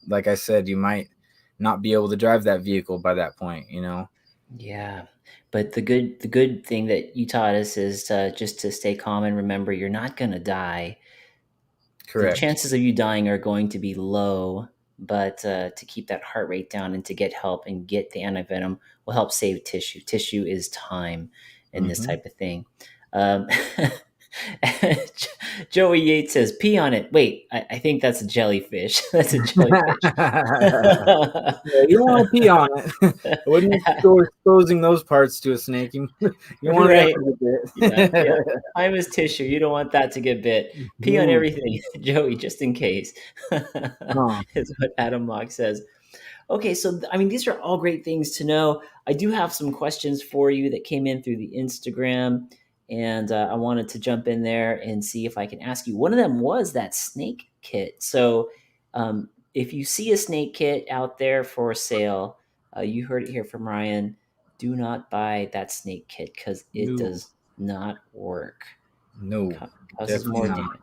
Like I said, you might not be able to drive that vehicle by that point.
Yeah, but the good thing that you taught us is just to stay calm and remember you're not gonna die. The
Correct.
chances of you dying are going to be low, but to keep that heart rate down and to get help and get the antivenom will help save tissue. Tissue is time in this
Mm-hmm.
type of thing. Um, Joey Yates says, "Pee on it." Wait, I think that's a jellyfish. That's a jellyfish.
Yeah, you don't want to pee on it. I wouldn't go exposing those parts to a snake. You want them
Right.
to
Yeah,
get
yeah.
bit.
Time is tissue. You don't want that to get bit. Pee on
No.
everything, Joey, just in case.
Huh.
Is what Adam Mock says. Okay, so I mean, these are all great things to know. I do have some questions for you that came in through the Instagram, and I wanted to jump in there and see if I can ask you. One of them was that snake kit. So, if you see a snake kit out there for sale, you heard it here from Ryan. Do not buy that snake kit because it
No.
does not work.
No.
Causes
Definitely
more
not.
damage.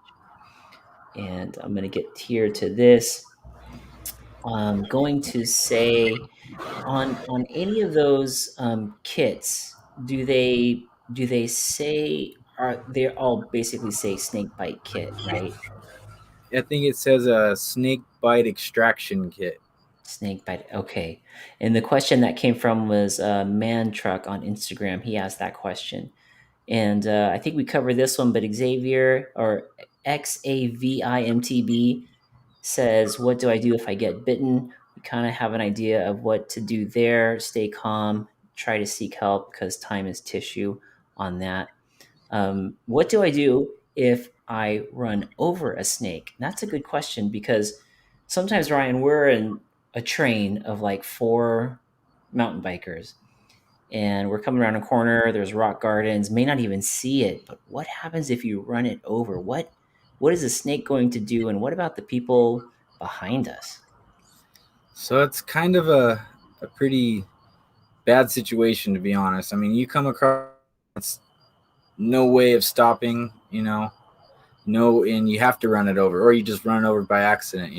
And I'm going to get here to this. I'm going to say on any of those kits, do they say are they all basically say snake bite kit, right?
I think it says a snake bite extraction kit.
Snake bite. Okay. And the question that came from was Man Truck on Instagram. He asked that question, and I think we covered this one. But Xavier or XAVIMTB says, "What do I do if I get bitten?" We kind of have an idea of what to do there. Stay calm, try to seek help because time is tissue on that. What do I do if I run over a snake? And that's a good question because sometimes, Ryan, we're in a train of like four mountain bikers and we're coming around a corner, there's rock gardens, may not even see it, but what happens if you run it over? What is a snake going to do, and what about the people behind us?
So it's kind of a pretty bad situation, to be honest. I mean, you come across no way of stopping, no, and you have to run it over, or you just run it over by accident,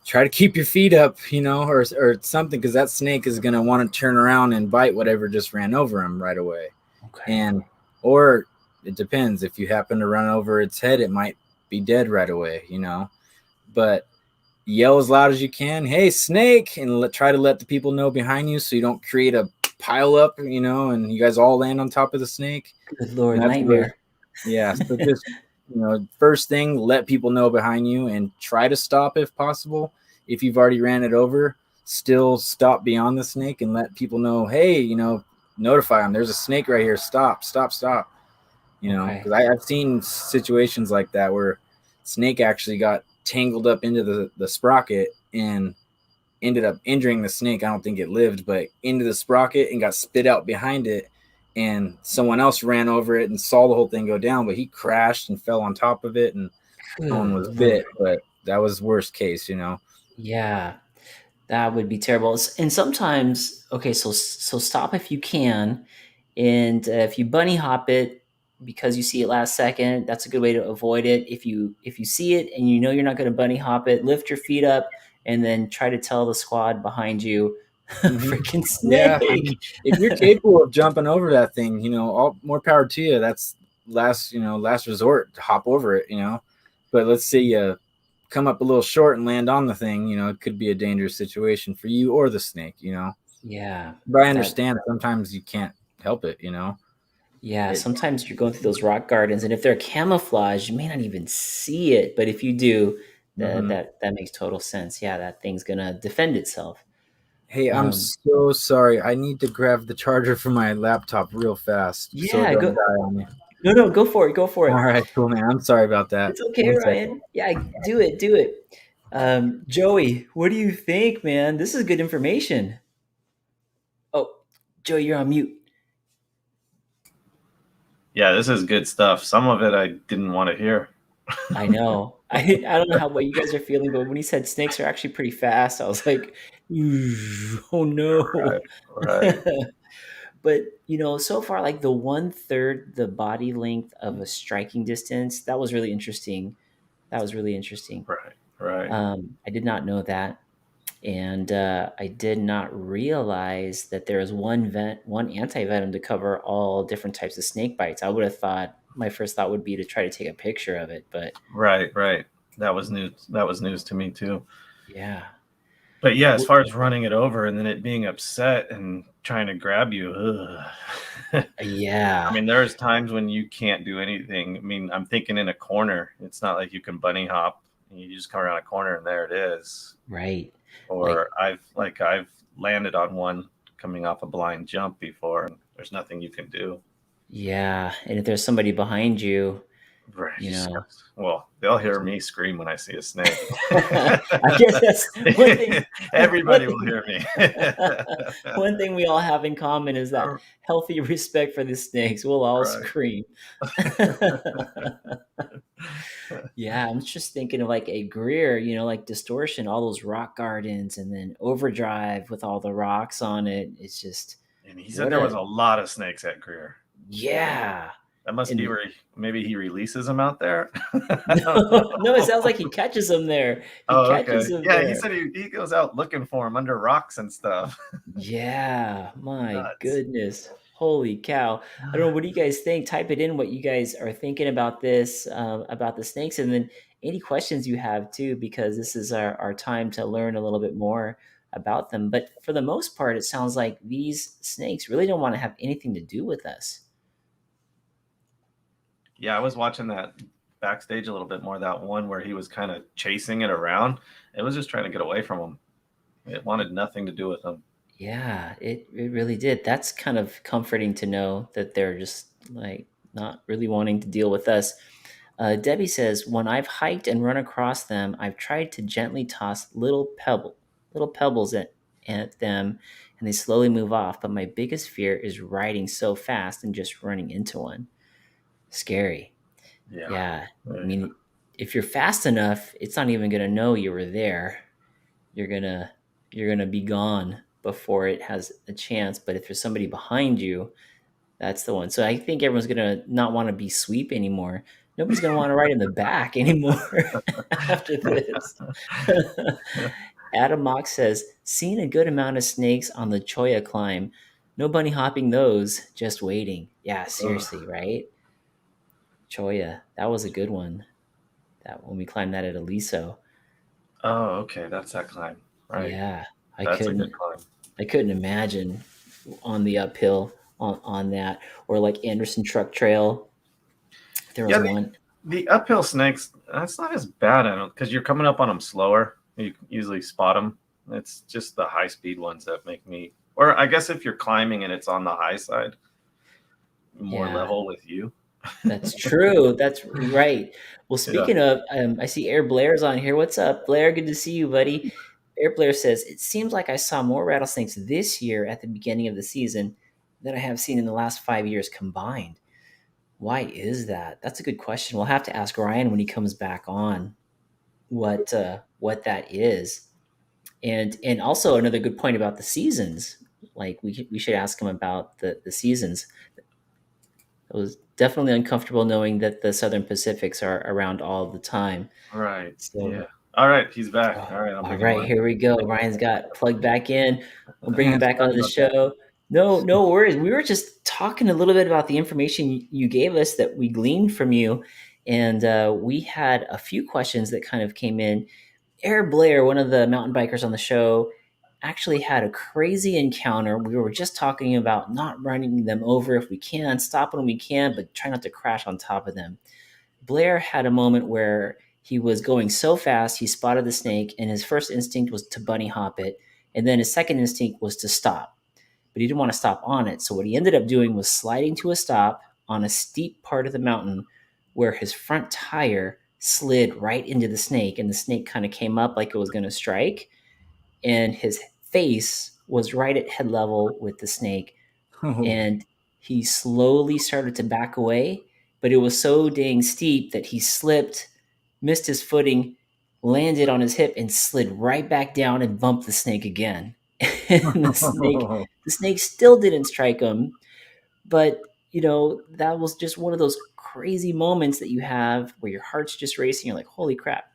Try to keep your feet up, or something, because that snake is going to want to turn around and bite whatever just ran over him right away.
Okay.
And or it depends, if you happen to run over its head, it might be dead right away, but yell as loud as you can, "Hey, snake," and try to let the people know behind you, so you don't create a pile up, and you guys all land on top of the snake.
Good Lord,
And that's where,
nightmare.
yeah, so just first thing, let people know behind you and try to stop if possible. If you've already ran it over, still stop beyond the snake and let people know, "Hey, notify them, there's a snake right here, stop, stop, stop."
Okay.
Because I've seen situations like that where snake actually got tangled up into the sprocket and ended up injuring the snake. I don't think it lived, but into the sprocket and got spit out behind it. And someone else ran over it and saw the whole thing go down, but he crashed and fell on top of it, and no one was
Good
bit.
Lord.
But that was worst case.
Yeah, that would be terrible. And sometimes, okay, so stop if you can, and if you bunny hop it because you see it last second, that's a good way to avoid it. If you see it and you know you're not going to bunny hop it, lift your feet up and then try to tell the squad behind you,
Mm-hmm.
freaking
Yeah, I
snake.
mean, if you're capable of jumping over that thing, all more power to you. That's last resort to hop over it. But let's say you come up a little short and land on the thing. It could be a dangerous situation for you or the snake.
Yeah,
But I
that
understand sometimes you can't help it.
yeah.
It,
Sometimes you're going through those rock gardens, and if they're camouflaged, you may not even see it. But if you do, that
mm-hmm.
that makes total sense. Yeah, that thing's gonna defend itself.
Hey, I'm
Um,
so sorry. I need to grab the charger for my laptop real fast so it
yeah,
doesn't
go.
die on me.
No, go for it. Go for
All
it.
right, cool, man. I'm sorry about that.
It's okay,
1 second.
Ryan. Yeah, do it. Do it. Joey, what do you think, man? This is good information. Oh, Joey, you're on mute.
Yeah, this is good stuff. Some of it I didn't want to hear.
I know. I don't know what you guys are feeling, but when he said snakes are actually pretty fast, I was like, oh
Right,
no.
right.
But so far, like the 1/3 the body length of a striking distance, that was really interesting. That was really interesting.
Right, right.
I did not know that, and I did not realize that there is one anti venom to cover all different types of snake bites. I would have thought my first thought would be to try to take a picture of it, but
Right, right. That was news. That was news to me too.
yeah,
But yeah, as
Wh-
far as running it over and then it being upset and trying to grab you, ugh. I
yeah,
mean, there's times when you can't do anything. I mean, I'm thinking in a corner. It's not like you can bunny hop. You just come around a corner and there it is.
right. Like,
Or I've landed on one coming off a blind jump before, and there's nothing you can do.
yeah, and if there's somebody behind you,
Right.
you know,
Well, they'll hear me scream when I see a snake.
I guess that's one thing.
Everybody will hear me.
One thing we all have in common is that healthy respect for the snakes. We'll all
Right.
scream. Yeah, I'm just thinking of like a Greer, like Distortion, all those rock gardens, and then Overdrive with all the rocks on it. It's just
And he said
what
there was
a
a lot of snakes at Greer.
yeah.
That must be
And
where maybe he releases them out there.
no, it sounds like he catches them there. He
Oh,
catches
okay.
them
Yeah, he
there.
said he goes out looking for them under rocks and stuff.
Yeah, my
Nuts.
goodness. Holy cow. I don't know. What do you guys think? Type it in what you guys are thinking about this, about the snakes, and then any questions you have too, because this is our time to learn a little bit more about them. But for the most part, it sounds like these snakes really don't want to have anything to do with us.
Yeah, I was watching that backstage a little bit more. That one where he was kind of chasing it around. It was just trying to get away from him. It wanted nothing to do with him.
Yeah, it really did. That's kind of comforting to know that they're just like not really wanting to deal with us. Debbie says, when I've hiked and run across them, I've tried to gently toss little pebbles at them, and they slowly move off. But my biggest fear is riding so fast and just running into one. Scary.
Yeah.
Yeah. I
Yeah.
mean, if you're fast enough, it's not even gonna know you were there. You're gonna be gone before it has a chance. But if there's somebody behind you, that's the one. So I think everyone's gonna not want to be sweep anymore. Nobody's gonna want to ride in the back anymore after this. Adam Mock says, seen a good amount of snakes on the Choya climb. No bunny hopping those, just waiting. Yeah, seriously, right? Choya, that was a good one. That when we climbed that at Aliso.
Oh, okay. That's that climb. Right.
Yeah, I
That's a
couldn't
good climb.
I couldn't imagine on the uphill on that, or like Anderson Truck Trail. There was
Yeah,
one.
the uphill snakes, that's not as bad, I don't, because you're coming up on them slower. You can usually spot them. It's just the high speed ones that make me, or I guess if you're climbing and it's on the high side, more
Yeah,
level with you.
that's true. That's right. Well,
Yeah.
speaking of, I see Air Blair's on here. What's up, Blair? Good to see you, buddy. Air Blair says, it seems like I saw more rattlesnakes this year at the beginning of the season than I have seen in the last 5 years combined. Why is that? That's a good question. We'll have to ask Ryan when he comes back on what that is. And also another good point about the seasons. Like we should ask him about the seasons. It was definitely uncomfortable knowing that the Southern Pacifics are around all the time.
Right.
So,
Yeah. All right. He's back. All right. I'm
all
bringing
right,
Ryan.
here we go. Ryan's got plugged back in. We'll bring him
Man,
back
sorry
onto the
about that.
show. No, no worries. We were just talking a little bit about the information you gave us that we gleaned from you, and we had a few questions that kind of came in. Air Blair, one of the mountain bikers on the show, actually had a crazy encounter. We were just talking about not running them over if we can, stopping when we can, but try not to crash on top of them. Blair had a moment where he was going so fast, he spotted the snake, and his first instinct was to bunny hop it. And then his second instinct was to stop, but he didn't want to stop on it. So what he ended up doing was sliding to a stop on a steep part of the mountain where his front tire slid right into the snake, and the snake kind of came up like it was going to strike, and his face was right at head level with the snake,
Oh,
and he slowly started to back away, but it was so dang steep that he slipped, missed his footing, landed on his hip, and slid right back down and bumped the snake again. And the snake still didn't strike him, but that was just one of those crazy moments that you have where your heart's just racing. You're like, holy crap.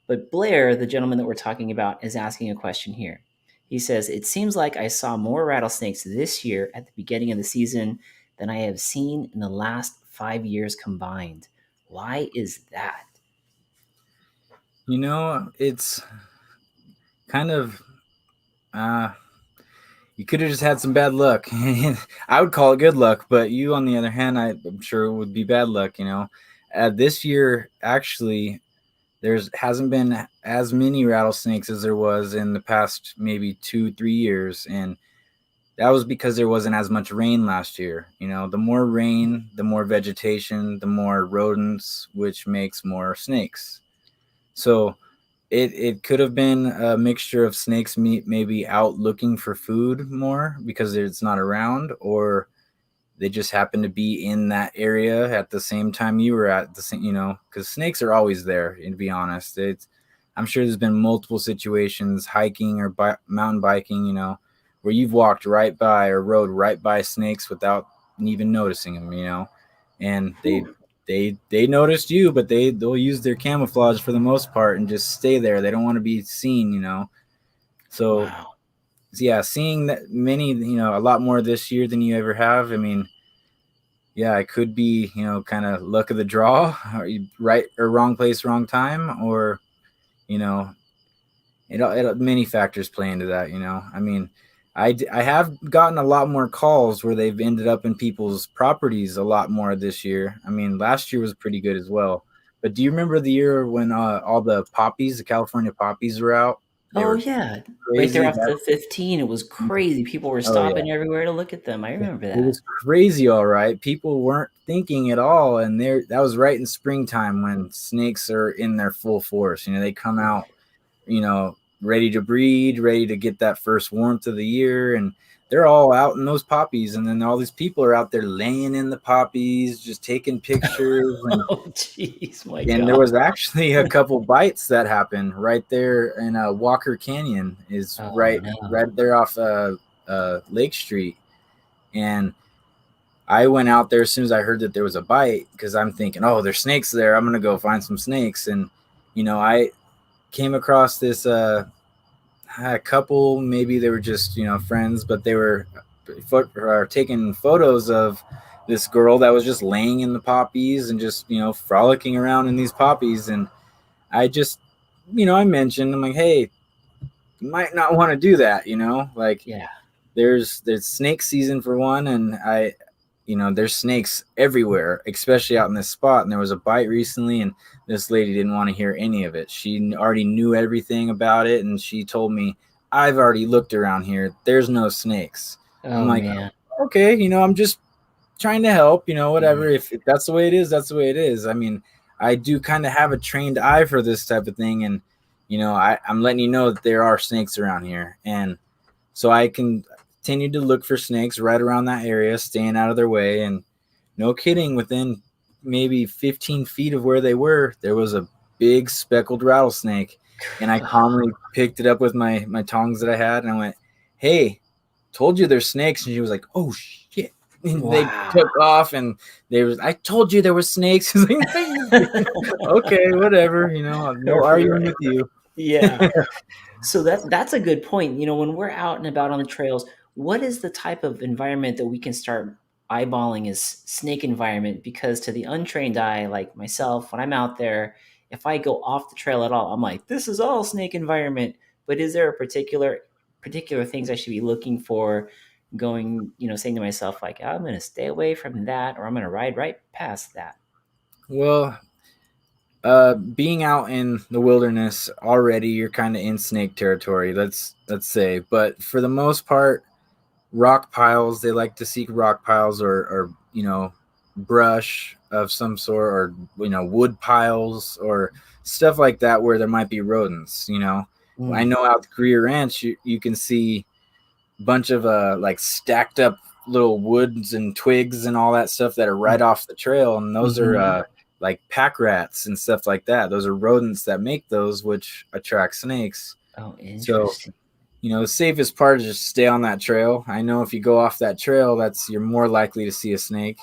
But Blair, the gentleman that we're talking about, is asking a question here. He says, it seems like I saw more rattlesnakes this year at the beginning of the season than I have seen in the last 5 years combined. Why is that?
It's kind of you could have just had some bad luck. I would call it good luck, but you, on the other hand, I'm sure it would be bad luck. This year, actually, hasn't been as many rattlesnakes as there was in the past maybe 2-3 years, and that was because there wasn't as much rain last year. The more rain, the more vegetation, the more rodents, which makes more snakes. So it could have been a mixture of snakes maybe out looking for food more because it's not around, or they just happen to be in that area at the same time you were at the same, because snakes are always there. And to be honest, I'm sure there's been multiple situations hiking or mountain biking, where you've walked right by or rode right by snakes without even noticing them, and they noticed you, but they'll use their camouflage for the most part and just stay there. They don't want to be seen. So
Wow.
yeah, seeing that many, a lot more this year than you ever have. I mean, yeah, it could be, kind of luck of the draw, or right or wrong place, wrong time, or, many factors play into that. I mean, I have gotten a lot more calls where they've ended up in people's properties a lot more this year. I mean, last year was pretty good as well. But do you remember the year when all the California poppies were out? They
Oh,
were
yeah. Right there
crazy.
off the 15, it was crazy. People were
Oh yeah.
stopping everywhere to look at them. I remember
It
that.
was crazy, all right. People weren't thinking at all, and that was right in springtime when snakes are in their full force. They come out, ready to breed, ready to get that first warmth of the year, and they're all out in those poppies. And then all these people are out there laying in the poppies, just taking pictures. And
Oh, jeez, my
there
God.
was actually a couple bites that happened right there in Walker Canyon, is
Oh,
right
no.
right there off Lake Street. And I went out there as soon as I heard that there was a bite, because I'm thinking, oh, there's snakes there. I'm going to go find some snakes. And, I came across this a couple, maybe they were just, friends, but they were taking photos of this girl that was just laying in the poppies and just, frolicking around in these poppies. And I just, I mentioned, I'm like, hey, you might not want to do that, like
Yeah.
there's snake season for one, and there's snakes everywhere, especially out in this spot. And there was a bite recently, and this lady didn't want to hear any of it. She already knew everything about it, and she told me, I've already looked around here. There's no snakes. I'm
Oh,
like,
man.
okay, I'm just trying to help, whatever.
Mhm.
If that's the way it is, that's the way it is. I mean, I do kind of have a trained eye for this type of thing, and I'm letting you know that there are snakes around here, and so I can continue to look for snakes right around that area, staying out of their way. And no kidding, within maybe 15 feet of where they were, there was a big speckled rattlesnake, and I calmly picked it up with my tongs that I had, and I went, hey, told you there's snakes. And she was like, oh shit. And they
Wow.
took off, and I told you there were snakes. Okay, whatever, no arguing
Right.
with you.
Yeah. So that's a good point. When we're out and about on the trails, what is the type of environment that we can start eyeballing as snake environment? Because to the untrained eye, like myself, when I'm out there, if I go off the trail at all, I'm like, this is all snake environment. But is there a particular things I should be looking for, going, saying to myself, like, I'm going to stay away from that, or I'm going to ride right past that?
Well, being out in the wilderness already, you're kind of in snake territory, let's say. But for the most part, rock piles, they like to seek rock piles, or brush of some sort, or wood piles or stuff like that where there might be rodents. I know out the Greer Ranch you can see a bunch of like stacked up little woods and twigs and all that stuff that are right off the trail, and those are like pack rats and stuff like that. Those are rodents that make those, which attract snakes.
Oh,
So
interesting.
the safest part is just stay on that trail. I know if you go off that trail, you're more likely to see a snake.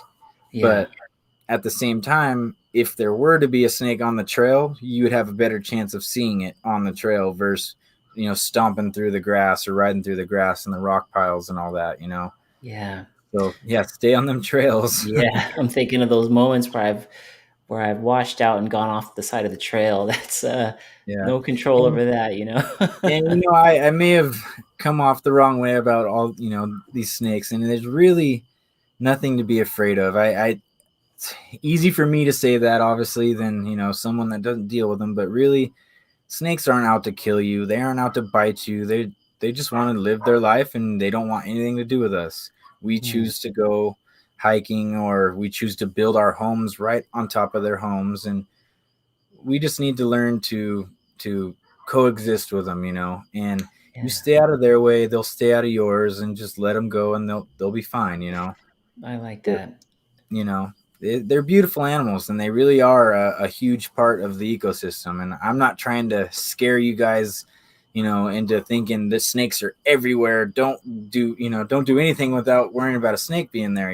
Yeah.
But at the same time, if there were to be a snake on the trail, you would have a better chance of seeing it on the trail versus, stomping through the grass or riding through the grass and the rock piles and all that,
Yeah.
So yeah, stay on them trails.
Yeah. I'm thinking of those moments where I've washed out and gone off the side of the trail. That's
Yeah.
no control over that,
And I may have come off the wrong way about all these snakes, and there's really nothing to be afraid of. It's easy for me to say that, obviously, than someone that doesn't deal with them. But really, snakes aren't out to kill you. They aren't out to bite you. They just want to live their life, and they don't want anything to do with us. We
Yeah.
choose to go hiking, or we choose to build our homes right on top of their homes, and we just need to learn to coexist with them, and you
Yeah.
stay out of their way, they'll stay out of yours, and just let them go, and they'll be fine.
I like
They're,
that.
they're beautiful animals, and they really are a huge part of the ecosystem. And I'm not trying to scare you guys into thinking that snakes are everywhere. Don't do anything without worrying about a snake being there.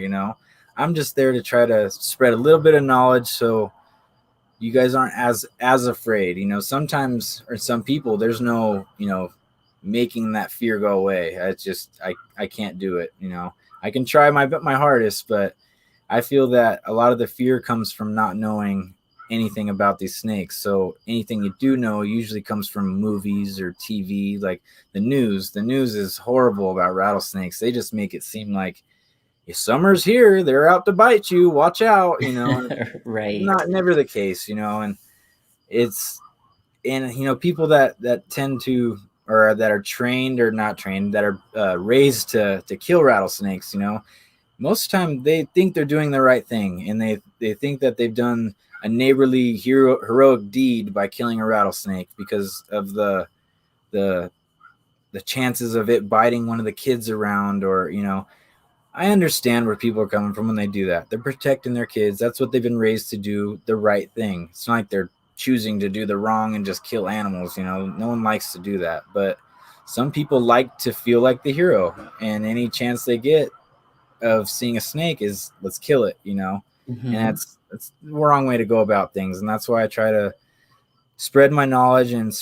I'm just there to try to spread a little bit of knowledge, so you guys aren't as afraid. Sometimes, or some people, there's no making that fear go away. I can't do it. I can try my hardest, but I feel that a lot of the fear comes from not knowing anything about these snakes. So anything you do know usually comes from movies or TV, like the news. The news is horrible about rattlesnakes. They just make it seem like, if summer's here, they're out to bite you. Watch out, and
Right.
not never the case, and it's people that tend to, or that are trained or not trained, that are raised to kill rattlesnakes, most of the time they think they're doing the right thing, and they think that they've done a neighborly heroic deed by killing a rattlesnake because of the chances of it biting one of the kids around, or I understand where people are coming from when they do that. They're protecting their kids. That's what they've been raised to do, the right thing. It's not like they're choosing to do the wrong and just kill animals. No one likes to do that. But some people like to feel like the hero, and any chance they get of seeing a snake is, let's kill it. And that's the wrong way to go about things. And that's why I try to spread my knowledge and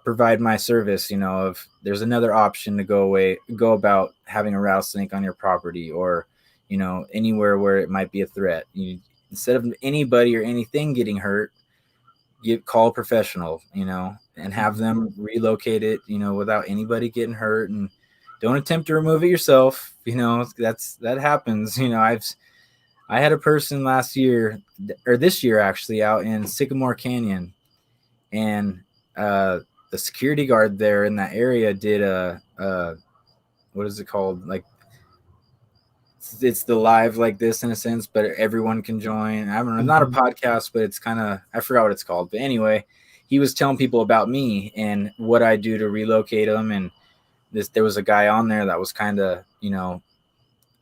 provide my service, of there's another option to go about having a rattlesnake on your property, or anywhere where it might be a threat. Instead of anybody or anything getting hurt, call a professional, and have them relocate it, without anybody getting hurt. And don't attempt to remove it yourself. That happens. I had a person last year, or this year actually, out in Sycamore Canyon, and the security guard there in that area did what is it called? Like, it's the live like this, in a sense, but everyone can join. I don't know, not a podcast, but it's kind of, I forgot what it's called. But anyway, he was telling people about me and what I do to relocate them. And there was a guy on there that was kind of,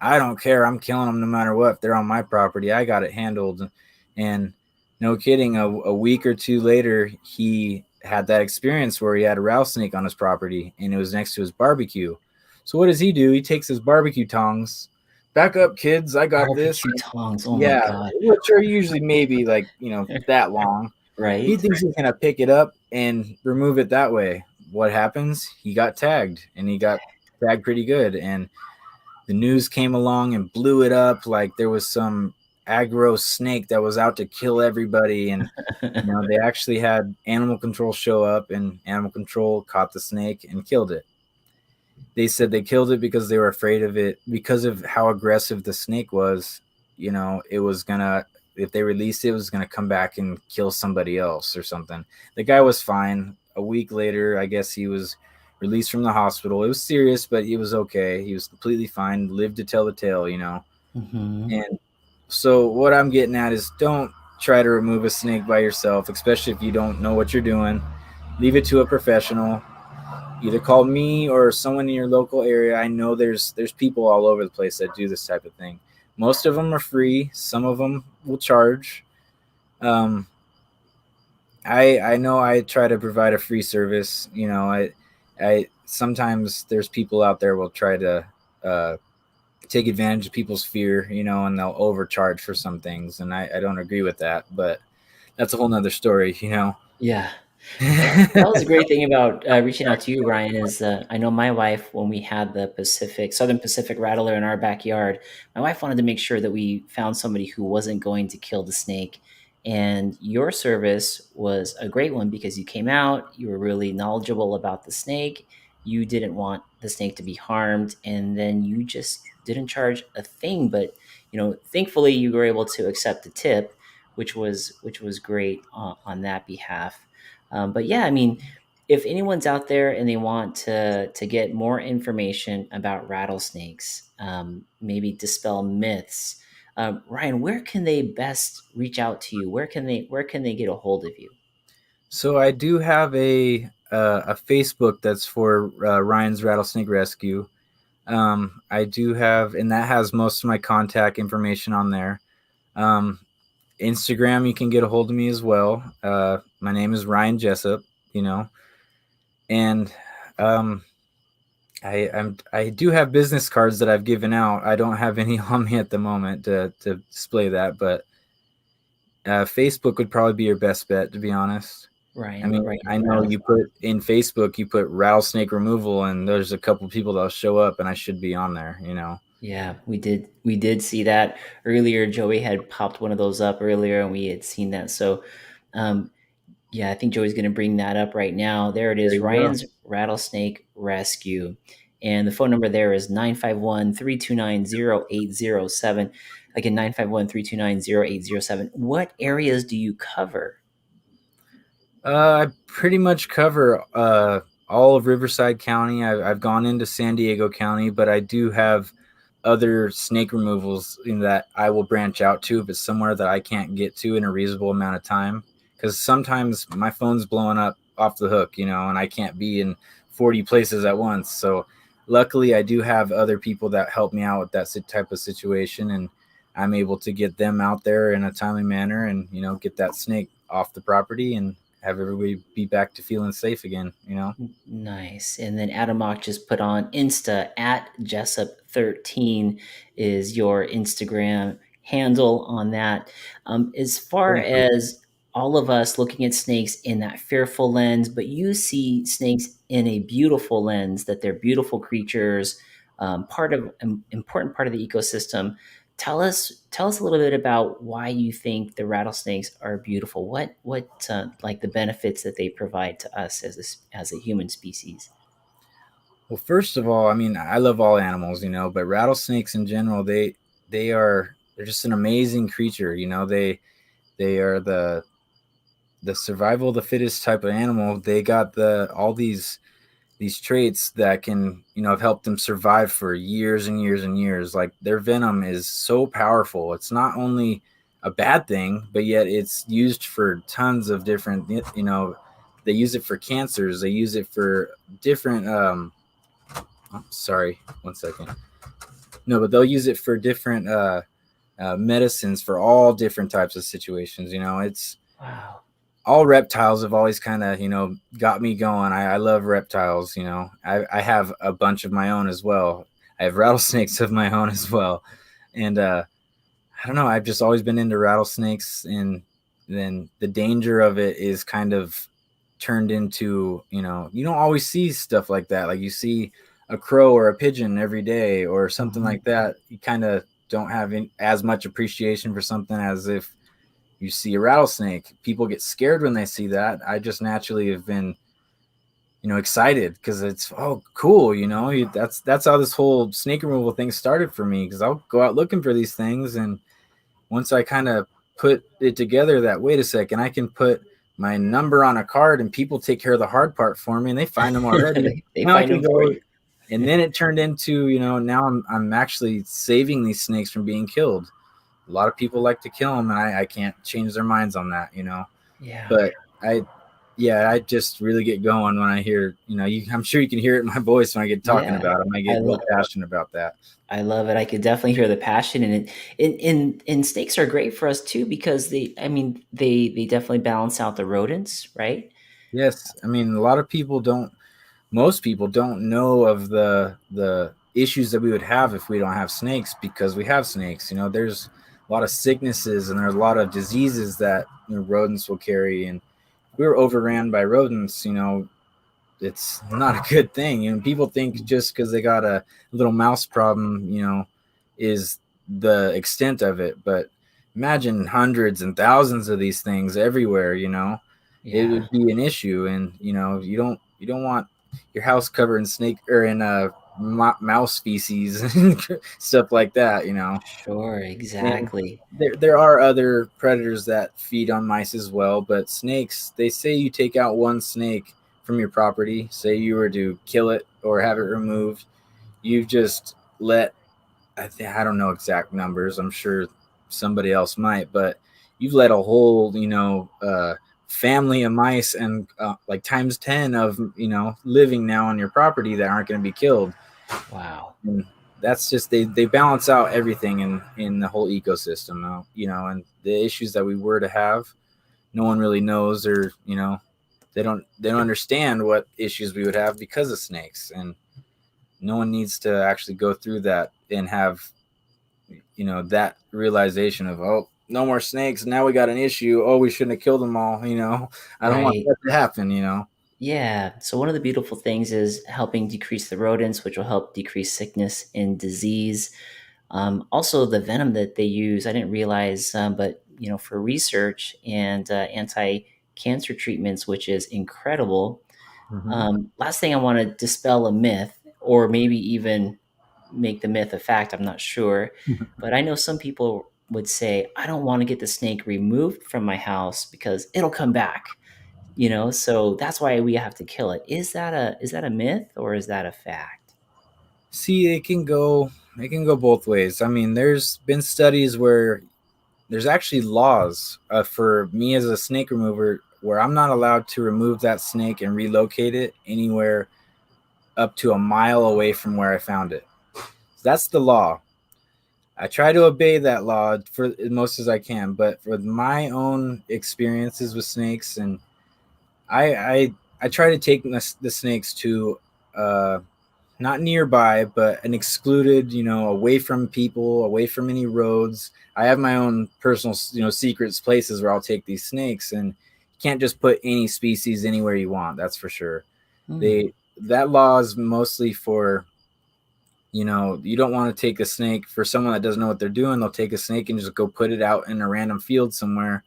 I don't care, I'm killing them no matter what. If they're on my property, I got it handled. And no kidding, a week or two later, he had that experience where he had a rattlesnake on his property, and it was next to his barbecue. So what does he do? He takes his barbecue tongs. Back up, kids, I got
Barbecue
this.
tongs. Oh my
Yeah,
god.
which are usually maybe like, that long.
Right.
He thinks he's gonna pick it up and remove it that way. What happens? He got tagged, and he got tagged pretty good. And the news came along and blew it up like there was some aggro snake that was out to kill everybody. And they actually had animal control show up, and animal control caught the snake and killed it. They said they killed it because they were afraid of it, because of how aggressive the snake was. It was gonna, if they released it, it was gonna come back and kill somebody else or something. The guy was fine. A week later, I guess he was released from the hospital. It was serious, but he was okay. He was completely fine, lived to tell the tale, And So what I'm getting at is don't try to remove a snake by yourself, especially if you don't know what you're doing. Leave it to a professional. Either call me or someone in your local area. I know there's people all over the place that do this type of thing. Most of them are free. Some of them will charge. Um, I know I try to provide a free service. You know, I sometimes there's people out there will try to uh, take advantage of people's fear, you know, and they'll overcharge for some things, and I don't agree with that. But that's a whole nother story, you know.
Yeah. That was a great thing about reaching out to you, Ryan. Is I know my wife, when we had the Southern Pacific rattler in our backyard, my wife wanted to make sure that we found somebody who wasn't going to kill the snake. And your service was a great one because you came out, you were really knowledgeable about the snake, you didn't want the snake to be harmed, and then you just didn't charge a thing. But thankfully, you were able to accept the tip, which was great on that behalf. But yeah, I mean, if anyone's out there and they want to get more information about rattlesnakes, maybe dispel myths, Ryan, where can they best reach out to you? Where can they get a hold of you?
So I do have a Facebook that's for Ryan's Rattlesnake Rescue. I do have, and that has most of my contact information on there. Um, Instagram, you can get a hold of me as well. My name is Ryan Jessup, you know, and um, I do have business cards that I've given out. I don't have any on me at the moment to display that, but Facebook would probably be your best bet, to be honest. I
Ryan,
mean,
Ryan,
I know
Rattle.
you put in Facebook, you put rattlesnake removal, and there's a couple people that'll show up, and I should be on there, you know.
Yeah, we did see that earlier. Joey had popped one of those up earlier, and we had seen that. So, um, yeah, I think Joey's going to bring that up right now. There it
There
is,
you go.
Ryan's Rattlesnake Rescue. And the phone number there is 951-329-0807. Again, 951-329-0807. What areas do you cover?
I pretty much cover all of Riverside County. I've gone into San Diego County, but I do have other snake removals in that I will branch out to if it's somewhere that I can't get to in a reasonable amount of time. Because sometimes my phone's blowing up off the hook, you know, and I can't be in 40 places at once. So luckily, I do have other people that help me out with that type of situation, and I'm able to get them out there in a timely manner and, you know, get that snake off the property and have everybody be back to feeling safe again, you know.
Nice. And then Adamok just put on Insta at Jessup13 is your Instagram handle on that. As far
Thank you.
as all of us looking at snakes in that fearful lens, but you see snakes in a beautiful lens, that they're beautiful creatures, part of an important part of the ecosystem. Tell us a little bit about why you think the rattlesnakes are beautiful. What like the benefits that they provide to us as a human species.
Well, first of all, I mean, I love all animals, you know, but rattlesnakes in general, they're just an amazing creature, you know. They are the survival of the fittest type of animal. They got the all these traits that can, you know, have helped them survive for years and years and years. Like their venom is so powerful. It's not only a bad thing, but yet it's used for tons of different, you know, they use it for cancers. They use it for different, oh, sorry, one second. No, but they'll use it for different, medicines for all different types of situations. You know, it's
Wow.
all reptiles have always kind of, you know, got me going. I love reptiles. You know, I have a bunch of my own as well. I have rattlesnakes of my own as well, and I don't know. I've just always been into rattlesnakes, and then the danger of it is kind of turned into, you know, you don't always see stuff like that. Like you see a crow or a pigeon every day or something
Mhm.
like that. You kind of don't have as much appreciation for something as if you see a rattlesnake. People get scared when they see that. I just naturally have been, you know, excited because it's, oh, cool, you know. That's how this whole snake removal thing started for me, because I'll go out looking for these things, and once I kind of put it together that, wait a second, I can put my number on a card and people take care of the hard part for me and they find them already.
They
Now I
find
can
them for
go.
you.
And then it turned into, you know, now I'm actually saving these snakes from being killed. a lot of people like to kill them, and I can't change their minds on that, you know.
Yeah.
But I just really get going when I hear, I'm sure you can hear it in my voice when I get talking
Yeah.
about them. I
I
get real
love
passionate about that.
I love it. I could definitely hear the passion in it. And snakes are great for us too because they definitely balance out the rodents, right?
Yes, I mean, a lot of people don't. Most people don't know of the issues that we would have if we don't have snakes, because we have snakes. There's a lot of sicknesses and there's a lot of diseases that rodents will carry, and if we were overran by rodents, it's not a good thing. People think just because they got a little mouse problem, is the extent of it. But imagine hundreds and thousands of these things everywhere. It
Yeah,
would be an issue, and you don't want your house covered in snake or in mouse feces and stuff like that.
sure,
And
exactly.
there are other predators that feed on mice as well, but snakes, they say you take out one snake from your property, say you were to kill it or have it removed, you've just let, I don't know exact numbers, I'm sure somebody else might, but you've let a whole, family of mice and like times 10 of, living now on your property that aren't going to be killed.
Wow.
And that's just, they balance out everything in the whole ecosystem now, and the issues that we were to have, no one really knows, or they don't understand what issues we would have because of snakes, and no one needs to actually go through that and have that realization of, oh, no more snakes, now we got an issue, oh, we shouldn't have killed them all. I don't want
Right.
that to happen.
Yeah. So one of the beautiful things is helping decrease the rodents, which will help decrease sickness and disease. Also, the venom that they use, I didn't realize, but for research and anti-cancer treatments, which is incredible.
Mm-hmm.
Last thing, I want to dispel a myth, or maybe even make the myth a fact. I'm not sure, but I know some people would say, "I don't want to get the snake removed from my house because it'll come back." So that's why we have to kill it. Is that a myth or is that a fact?
See, it can go both ways. I mean, there's been studies where there's actually laws for me as a snake remover where I'm not allowed to remove that snake and relocate it anywhere up to a mile away from where I found it. So that's the law. I try to obey that law for as most as I can, but for my own experiences with snakes, and I try to take the snakes to uh, not nearby, but an excluded, away from people, away from any roads. I have my own personal, secrets places where I'll take these snakes, and you can't just put any species anywhere you want. That's for sure.
Hmm.
That law is mostly for, you don't want to take a snake for someone that doesn't know what they're doing. They'll take a snake and just go put it out in a random field somewhere.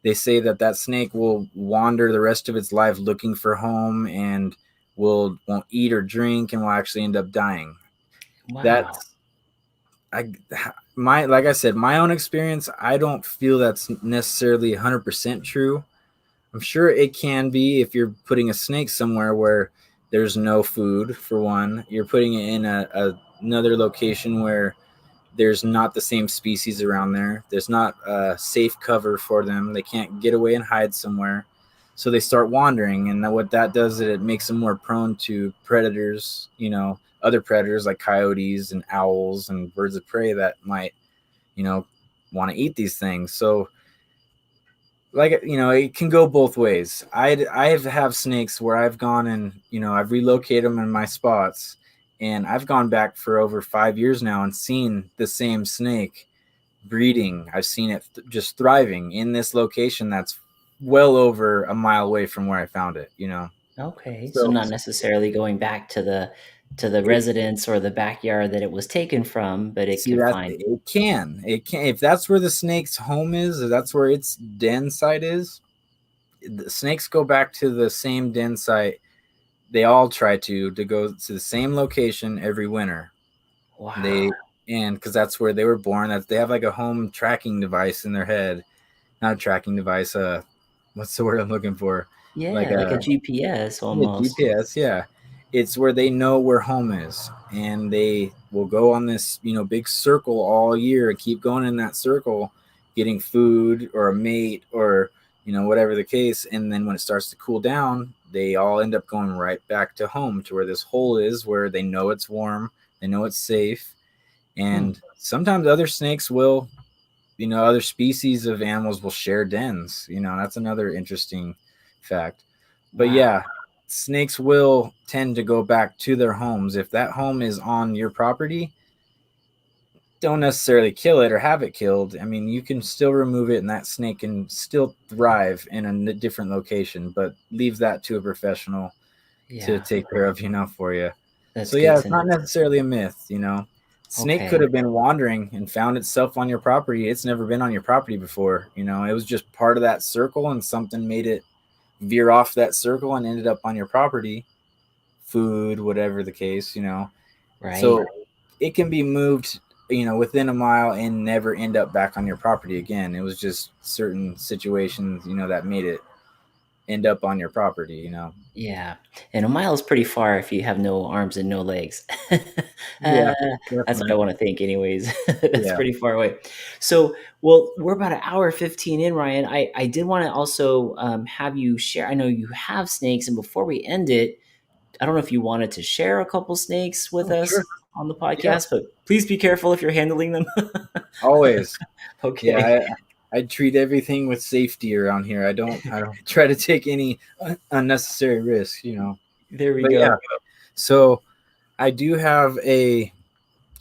They say that snake will wander the rest of its life looking for home, and won't eat or drink, and will actually end up dying.
Wow.
That's I my like I said, my own experience, I don't feel that's necessarily 100% true. I'm sure it can be if you're putting a snake somewhere where there's no food, for one. You're putting it in another location where there's not the same species around there. There's not a safe cover for them. They can't get away and hide somewhere. So they start wandering. And what that does is it makes them more prone to predators, other predators like coyotes and owls and birds of prey that might, you know, want to eat these things. So, like, it can go both ways. I have snakes where I've gone and I've relocated them in my spots, and I've gone back for over 5 years now and seen the same snake breeding. I've seen it just thriving in this location that's well over a mile away from where I found it.
Okay. So
So
not necessarily going back to the residence or the backyard that it was taken from, but it
see
can
that
find.
it can if that's where the snake's home is, if that's where its den site is, the snakes go back to the same den site. They all try to go to the same location every winter. They
Wow.
and because that's where they were born. That they have like a home tracking device in their head. Not a tracking device. What's the word I'm looking for? Like
Yeah, like a
a
GPS
yeah,
almost.
GPS. Yeah, it's where they know where home is, and they will go on this big circle all year and keep going in that circle, getting food or a mate or whatever the case. And then when it starts to cool down, they all end up going right back to home, to where this hole is, where they know it's warm, they know it's safe. And sometimes other snakes will, other species of animals will share dens. That's another interesting fact. But
Wow.
yeah, snakes will tend to go back to their homes. If that home is on your property, don't necessarily kill it or have it killed. I mean, you can still remove it and that snake can still thrive in a different location, but leave that to a professional to
Yeah,
take care of, for you.
that's
So
good
yeah, it's
to know.
not necessarily a myth. Snake could
Okay.
have been wandering and found itself on your property. It's never been on your property before. It was just part of that circle, and something made it veer off that circle and ended up on your property. Food, whatever the case.
Right.
So it can be moved, within a mile and never end up back on your property again. It was just certain situations, that made it end up on your property.
Yeah. And a mile is pretty far if you have no arms and no legs.
Yeah,
That's what I
definitely.
want to think, anyways. That's
Yeah.
pretty far away. So, well, we're about an hour 15 in, Ryan. I did want to also have you share. I know you have snakes, and before we end it, I don't know if you wanted to share a couple snakes with
Oh, sure.
us on the
Yeah.
podcast, but please be careful if you're handling them.
Always.
Okay.
Yeah, I treat everything with safety around here. I don't try to take any unnecessary risks.
There we
But yeah,
go.
so I do have a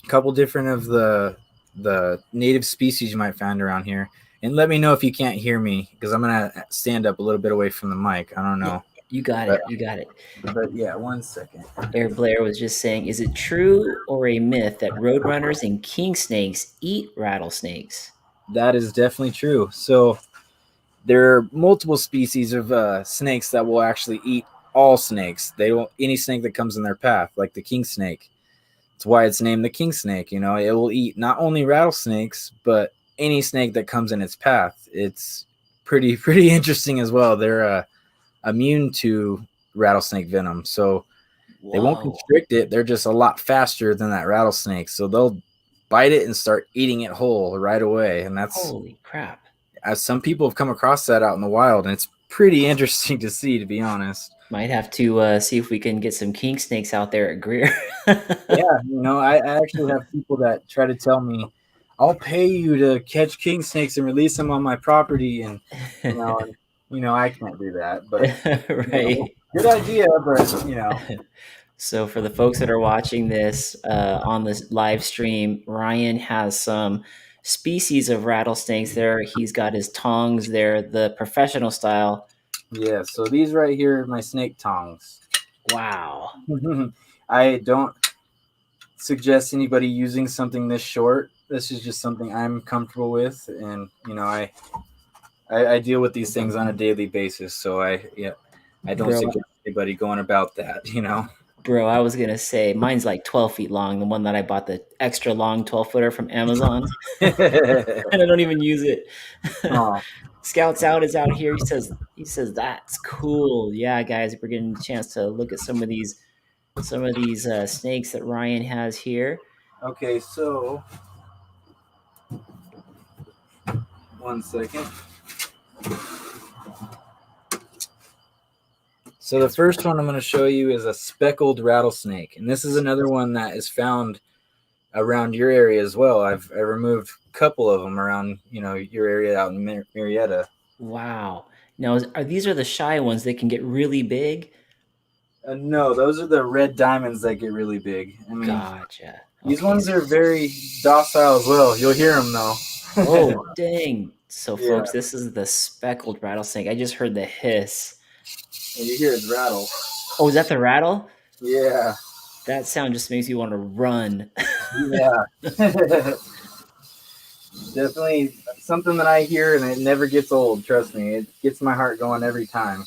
couple different of the native species you might find around here. And let me know if you can't hear me, because I'm gonna stand up a little bit away from the mic. I don't
Yeah,
know.
you got
But,
it. You got it.
but yeah, 1 second.
Air Blair was just saying, is it true or a myth that roadrunners and king snakes eat rattlesnakes?
That is definitely true. So there are multiple species of snakes that will actually eat all snakes. They will any snake that comes in their path, like the king snake. It's why it's named the king snake. It will eat not only rattlesnakes, but any snake that comes in its path. It's pretty interesting as well. They're immune to rattlesnake venom, so they won't
Whoa.
constrict it. They're just a lot faster than that rattlesnake, so they'll bite it and start eating it whole right away. And that's,
Holy crap.
as some people have come across that out in the wild, and it's pretty interesting to see, to be honest.
Might have to see if we can get some king snakes out there at Greer.
Yeah, I actually have people that try to tell me, I'll pay you to catch king snakes and release them on my property, and I can't do that. But
Right.
good idea, but.
So for the folks that are watching this on this live stream, Ryan has some species of rattlesnakes there. He's got his tongs there, the professional style.
Yeah, so these right here are my snake tongs.
Wow.
I don't suggest anybody using something this short. This is just something I'm comfortable with, and I deal with these things on a daily basis. So I don't
Bro,
suggest anybody going about that.
bro, I was gonna say mine's like 12 feet long, the one that I bought, the extra long 12-footer from Amazon. And I don't even use it.
Oh,
Scouts Out is out here. He says that's cool. Yeah, guys, we're getting a chance to look at some of these snakes that Ryan has here.
okay, so 1 second. So the first one I'm going to show you is a speckled rattlesnake, and this is another one that is found around your area as well. I removed a couple of them around your area out in Marietta.
Wow. Now, these are the shy ones that can get really big?
No, those are the red diamonds that get really big. I mean,
Gotcha.
these
Okay.
ones are very docile as well. You'll hear them though.
Oh, dang. So,
Yeah.
folks, this is the speckled rattlesnake. I just heard the hiss.
And you hear it rattle.
Oh, is that the rattle?
Yeah.
That sound just makes you want to run.
Yeah. Definitely something that I hear, and it never gets old. Trust me, it gets my heart going every time.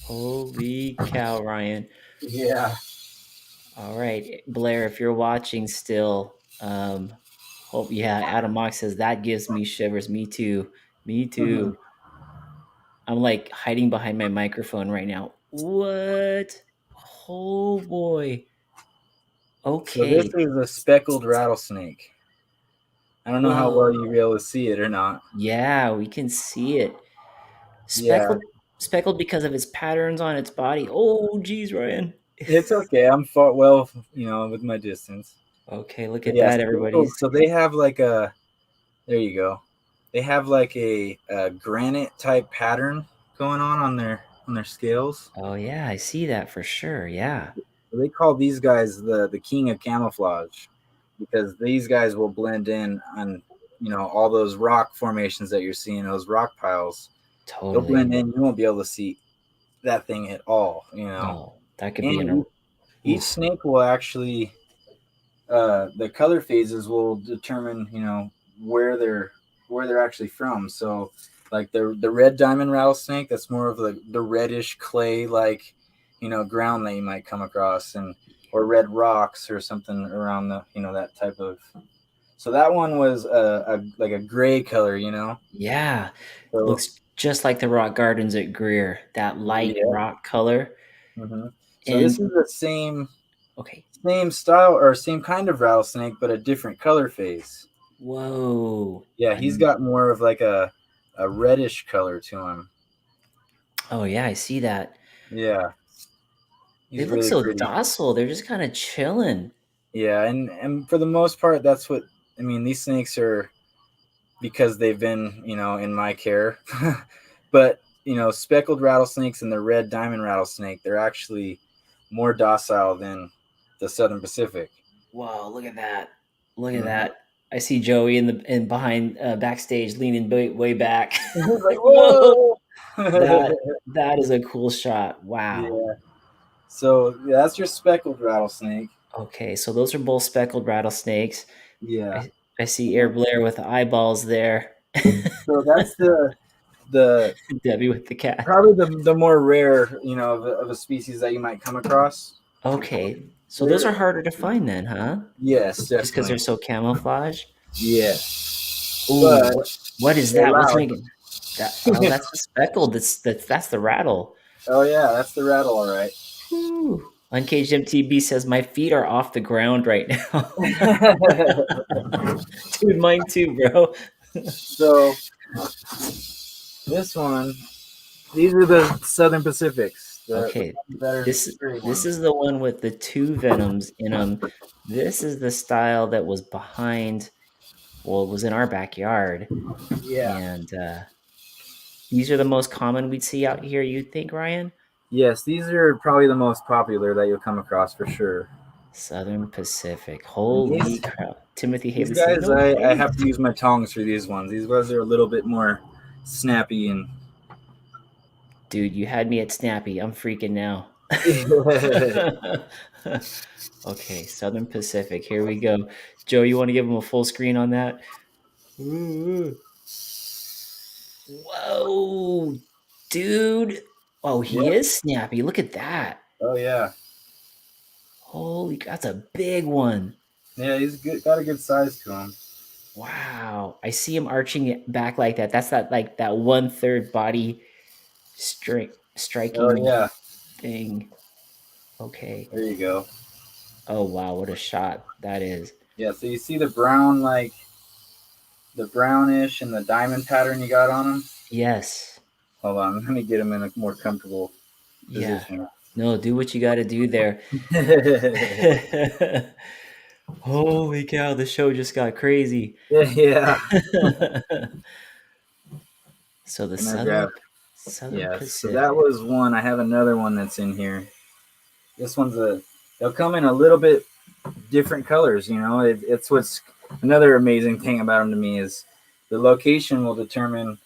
Holy cow, Ryan.
Yeah.
All right, Blair, if you're watching still, hope, yeah, Adam Mock says that gives me shivers. Me too. Me too. I'm like hiding behind my microphone right now. What? Oh boy.
So this
Okay.
is a speckled rattlesnake. I don't know how well
Whoa.
you'll be able to see it or not.
Yeah, we can see it.
Yeah,
Speckled because of its patterns on its body. Oh, geez, Ryan.
it's okay. I'm far well, with my distance.
Okay, look
But
at
yeah,
that,
speckled.
everybody's.
So they have like a. There you go. They have like a granite type pattern going on their scales.
Oh yeah, I see that for sure. Yeah.
They call these guys the king of camouflage because these guys will blend in on all those rock formations that you're seeing, those rock piles. They'll
Totally.
blend in. You won't be able to see that thing at all.
Oh, that could be
And
an
each
oof.
snake will actually the color phases will determine where they're actually from. So like the red diamond rattlesnake, that's more of the reddish clay like ground that you might come across, and or red rocks or something around the that type of. So that one was like a gray color.
Yeah.
So
Looks just like the rock gardens at Greer. That light
yeah.
rock color.
So this
And
is the
okay.
same style or same kind of rattlesnake, but a different color phase.
Whoa.
Yeah, he's got more of like a reddish color to him.
Oh yeah, I see that.
Yeah,
They
he's
look
really
so
pretty.
docile. They're just kind of chilling.
Yeah, and for the most part, that's what I mean. These snakes are because they've been in my care, but speckled rattlesnakes and the red diamond rattlesnake, they're actually more docile than the Southern Pacific.
Whoa, look at that. Look at
Mm-hmm.
that. I see Joey in behind backstage leaning way back.
Like
Whoa.
whoa.
That is a cool shot. Wow.
Yeah. So yeah, that's your speckled rattlesnake.
Okay, so those are both speckled rattlesnakes.
Yeah.
I see Air Blair with the eyeballs there.
So that's the
Debbie with the cat.
probably the more rare of a species that you might come across.
Okay, so those
They're
are harder to find then, huh?
yes,
Just because they're
definitely.
so camouflaged.
Yeah,
Ooh,
but
what is
they're
that? What's
loud.
making that? Oh, that's the speckled. That's the rattle.
Oh yeah, that's the rattle, all right.
Whew. Uncaged MTB says my feet are off the ground right now. Dude, mine too, bro.
So this one, these are the Southern Pacifics, the
Okay,
better
this
straight
this
ones.
is the one with the two venoms in them. This is the style that was behind. Well, it was in our backyard,
Yeah.
and these are the most common we'd see out here. You'd think, Ryan?
Yes, these are probably the most popular that you'll come across for sure.
Southern Pacific.
And
Holy crap! Timothy
these
Haley says
guys,
no
I
way.
have to use my tongs for these ones. These guys are a little bit more snappy and.
Dude, you had me at Snappy. I'm freaking now. Okay, Southern Pacific. Here we go. Joe, you want to give him a full screen on that? Whoa, dude. Oh, he
Yeah.
is snappy. Look at that.
Oh yeah.
Holy, that's a big one.
Yeah, he's good, got a good size to him.
Wow. I see him arching it back like that. That's that like that 1/3 body
Oh
striking
yeah.
thing. Okay.
There you go.
Oh wow, what a shot that is.
Yeah, so you see the brown, like the brownish and the diamond pattern you got on him?
Yes.
Hold on, let me get him in a more comfortable
Yeah.
position.
No, do what you got to do there. Holy cow, the show just got crazy.
Yeah.
So the
And I grab.
Southern
Yeah, so that
Pacific.
was one. I have another one that's in here. This one's they'll come in a little bit different colors, it's what's another amazing thing about them to me is the location will determine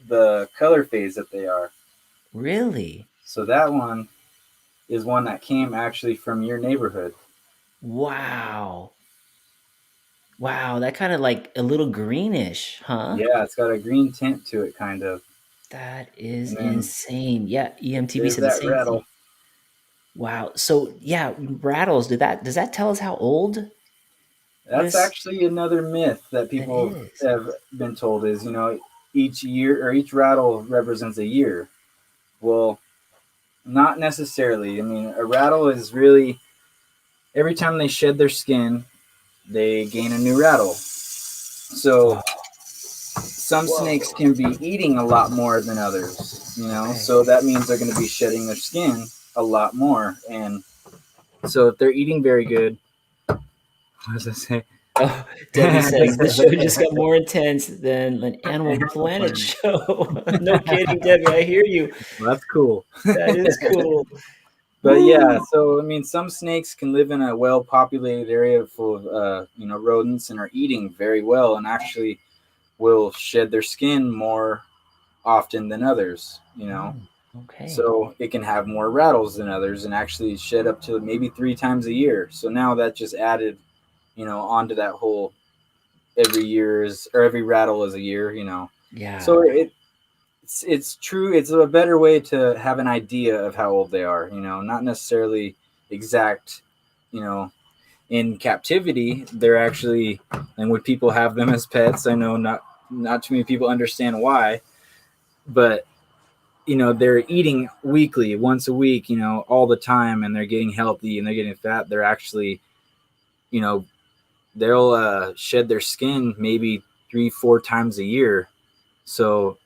the color phase that they are.
Really?
So that one is one that came actually from your neighborhood.
Wow. Wow, that kind of like a little greenish, huh?
Yeah, it's got a green tint to it, kind of.
That is
And then
insane. Yeah, EMTB
there's
said the
that
same thing.
rattle.
Wow. So yeah, rattles. Does that tell us how old
That's
this
actually another myth that
it
people
is?
have been told is, each year or each rattle represents a year. Well, Not necessarily. I mean, a rattle is really every time they shed their skin, they gain a new rattle. So
Whoa.
some snakes can be eating a lot more than others,
Okay.
so that means they're going to be shedding their skin a lot more. And so if they're eating very good, what does it say?
Oh, Debbie says this show just got more intense than an Animal Planet show. No kidding, Debbie. I hear you.
Well, that's cool.
That is cool.
But yeah,
Woo.
so I mean, some snakes can live in a well-populated area full of rodents and are eating very well, and actually will shed their skin more often than others.
Okay.
So it can have more rattles than others and actually shed up to maybe 3 times a year. So now that just added, onto that whole every year is or every rattle is a year.
Yeah.
So it's true. It's a better way to have an idea of how old they are. Not necessarily exact. You know, in captivity, they're actually, and when people have them as pets, I know not too many people understand why, but they're eating weekly, once a week, all the time, and they're getting healthy and they're getting fat. They're actually, you know, they'll shed their skin maybe 3-4 times a year. So,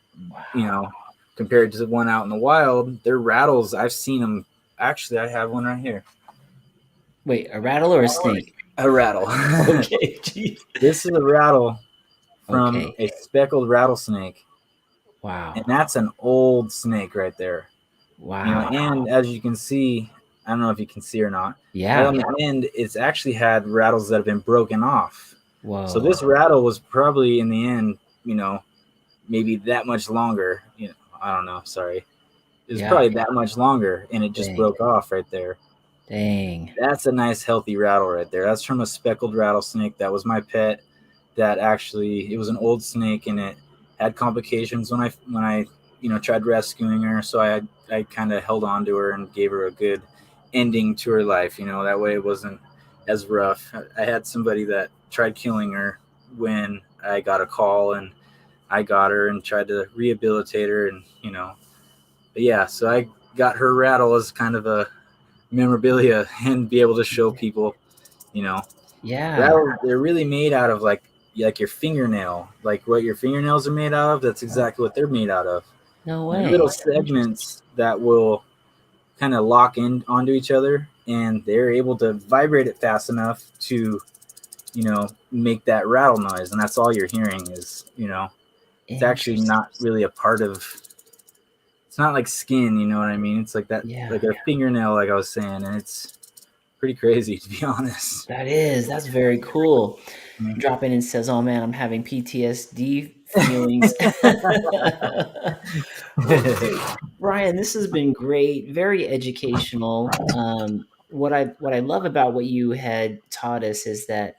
you
Wow.
know, compared to the one out in the wild, their rattles, I've seen them. Actually, I have one right here.
Wait, a rattle or a snake?
A rattle.
Okay. Geez.
This is a rattle from
Okay.
a speckled rattlesnake. And
Wow.
that's an old snake right there.
Wow.
And as you can see, I don't know if you can see or not, right
Yeah.
on the end, it's actually had rattles that have been broken off. So
Whoa.
this rattle was probably in the end, maybe that much longer. I don't know. Sorry, it was
Yeah.
probably that much longer, and it just
Dang.
broke off right there.
Dang.
That's a nice healthy rattle right there. That's from a speckled rattlesnake. That was my pet. That actually, it was an old snake, and it had complications when I tried rescuing her. So I kind of held on to her and gave her a good ending to her life. That way it wasn't as rough. I had somebody that tried killing her when I got a call, and I got her and tried to rehabilitate her, and but yeah, so I got her rattle as kind of a memorabilia and be able to show people, you know,
Yeah.
rattles, they're really made out of like your fingernail, like what your fingernails are made out of. That's exactly what they're made out of.
No
Little
way. Interesting.
segments that will kind of lock in onto each other, and they're able to vibrate it fast enough to make that rattle noise, and that's all you're hearing is it's actually
Interesting.
not really a part of. It's not like skin, you know what I mean? It's like that,
Yeah.
like a fingernail, like I was saying, and it's pretty crazy to be honest.
That's very cool. Drop in and says, "Oh man, I'm having PTSD feelings." Well, dude, Brian, this has been great, very educational. What I love about what you had taught us is that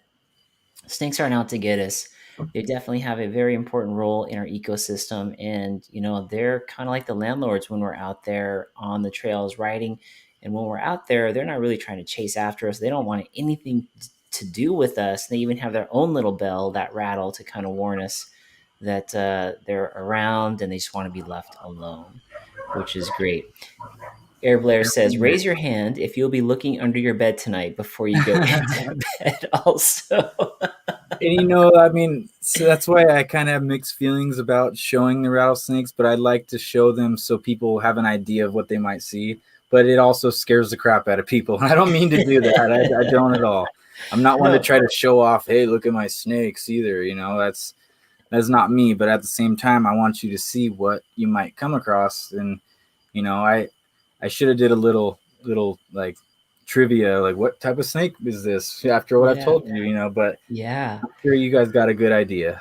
snakes aren't out to get us. They definitely have a very important role in our ecosystem, and they're kind of like the landlords when we're out there on the trails riding. And when we're out there, they're not really trying to chase after us. They don't want anything to do with us. They even have their own little bell, that rattle, to kind of warn us that they're around, and they just want to be left alone, which is great. Air Blair says, "Raise your hand if you'll be looking under your bed tonight before you go into bed." Also.
And I mean, so that's why I kind of have mixed feelings about showing the rattlesnakes, but I like to show them so people have an idea of what they might see. But it also scares the crap out of people. I don't mean to do that. I don't at all. I'm not one to
No.
try to show off, hey, look at my snakes either. That's not me. But at the same time, I want you to see what you might come across. And, I should have did a little like trivia, like what type of snake is this after what I've
Yeah.
told you, but
Yeah.
I'm sure you guys got a good idea.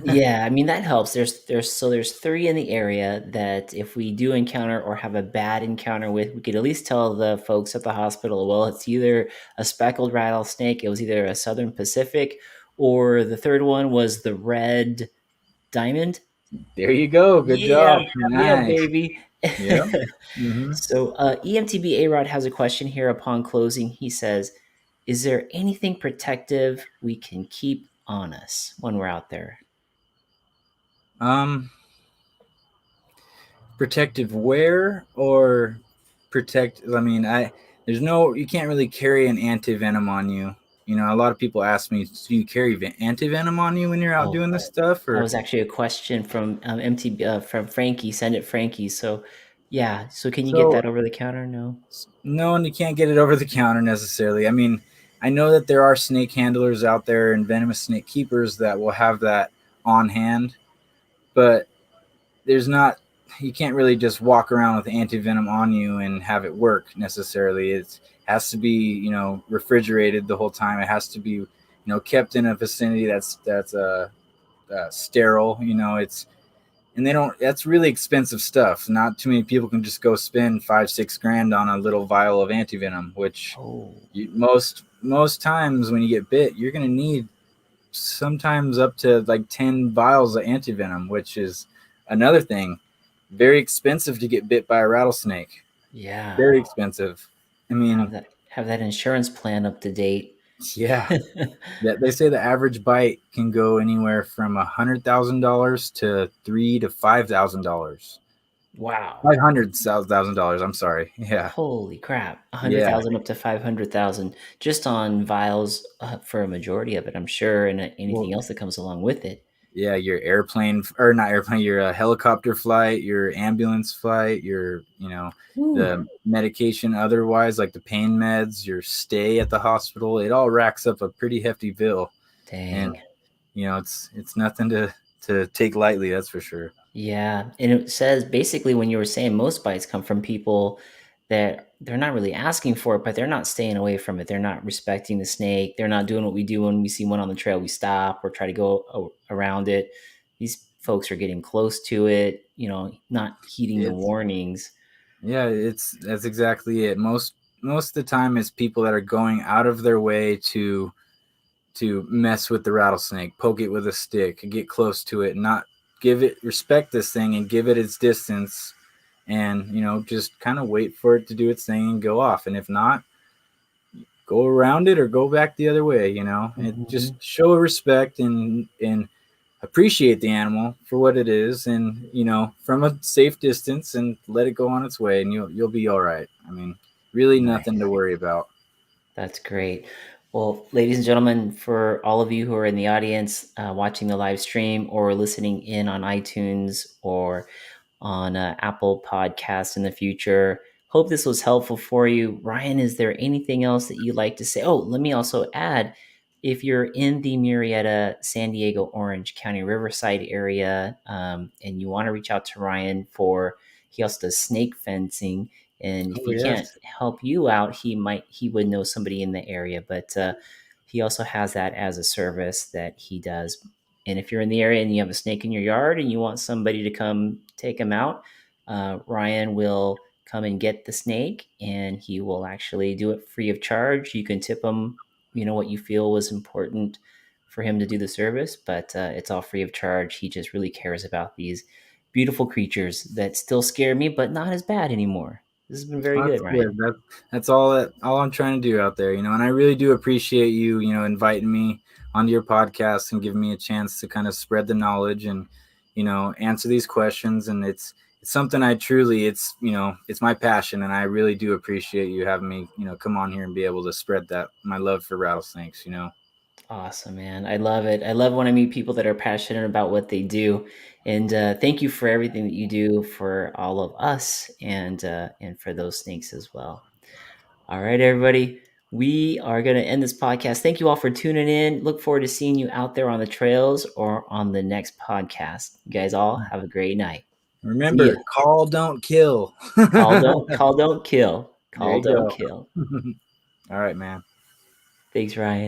Yeah, I mean, that helps. There's 3 in the area that if we do encounter or have a bad encounter with, we could at least tell the folks at the hospital, well, it's either a speckled rattlesnake, it was either a Southern Pacific, or the third one was the red diamond.
There you go. Good
Yeah,
job.
yeah,
Nice.
baby.
Yeah. Hmm.
So, EMTB A-Rod has a question here upon closing. He says, "Is there anything protective we can keep on us when we're out there?"
Um, protective wear or? protect. I mean, you can't really carry an anti-venom on you. A lot of people ask me, do you carry anti-venom on you when you're out
Oh,
doing this stuff?
that
Or
was actually a question from MTB from Frankie. Send it, Frankie. So, yeah. So, can you get
so
that over the counter? No.
no, and you can't get it over the counter necessarily. I mean, I know that there are snake handlers out there and venomous snake keepers that will have that on hand, but there's not. You can't really just walk around with anti-venom on you and have it work necessarily. It has to be, refrigerated the whole time. It has to be, kept in a vicinity that's sterile. It's and they don't. That's really expensive stuff. Not too many people can just go spend 5-6 grand on a little vial of antivenom, which
Oh,
most times when you get bit, you're gonna need sometimes up to like 10 vials of antivenom, which is another thing. Very expensive to get bit by a rattlesnake.
yeah.
Very expensive. I mean,
Have that insurance plan up to date.
yeah. They say the average bite can go anywhere from $100,000 to $3,000 to $5,000.
Wow.
$500,000. I'm sorry. Yeah.
Holy crap. A hundred
Yeah.
thousand up to 500,000 just on vials for a majority of it, I'm sure, and anything
Well,
else that comes along with it.
yeah, your airplane or not airplane, your helicopter flight, your ambulance flight, your,
Ooh,
the medication otherwise, like the pain meds, your stay at the hospital, it all racks up a pretty hefty bill. And,
dang.
it's nothing to take lightly, that's for sure.
Yeah, and it says basically when you were saying most bites come from people that they're not really asking for it, but they're not staying away from it. They're not respecting the snake. They're not doing what we do when we see one on the trail. We stop or try to go around it. These folks are getting close to it, not heeding the
It's
warnings.
Yeah, that's exactly it. Most of the time it's people that are going out of their way to mess with the rattlesnake, poke it with a stick, get close to it, not respect this thing and give it its distance, and just kind of wait for it to do its thing and go off. And if not, go around it or go back the other way. And
Mhm.
just show respect and appreciate the animal for what it is, and from a safe distance, and let it go on its way, and you'll be all right. I mean, really nothing to
Nice.
worry about.
That's great. Well, ladies and gentlemen, for all of you who are in the audience watching the live stream or listening in on iTunes or on Apple Podcasts in the future, hope this was helpful for you. Ryan, is there anything else that you'd like to say? Oh, let me also add, if you're in the Murrieta, San Diego, Orange County, Riverside area, and you want to reach out to Ryan he also does snake fencing, and if
Oh
he can't
yes.
help you out, he would know somebody in the area, but he also has that as a service that he does. And if you're in the area and you have a snake in your yard and you want somebody to come take him out, Ryan will come and get the snake, and he will actually do it free of charge. You can tip him, what you feel was important for him to do the service, but it's all free of charge. He just really cares about these beautiful creatures that still scare me, but not as bad anymore. This has been very
That's
good,
good.
Ryan.
That's all I'm trying to do out there, and I really do appreciate you, inviting me onto your podcast and giving me a chance to kind of spread the knowledge and, answer these questions. And it's something I truly, it's my passion, and I really do appreciate you having me, come on here and be able to spread that my love for rattlesnakes.
Awesome, man. I love it. I love when I meet people that are passionate about what they do. And thank you for everything that you do for all of us and for those snakes as well. All right, everybody. We are going to end this podcast. Thank you all for tuning in. Look forward to seeing you out there on the trails or on the next podcast. You guys all have a great night. See ya.
Remember, call, don't kill.
Call don't kill.
There
Call
you
don't
go.
kill.
All right, man.
Thanks, Ryan.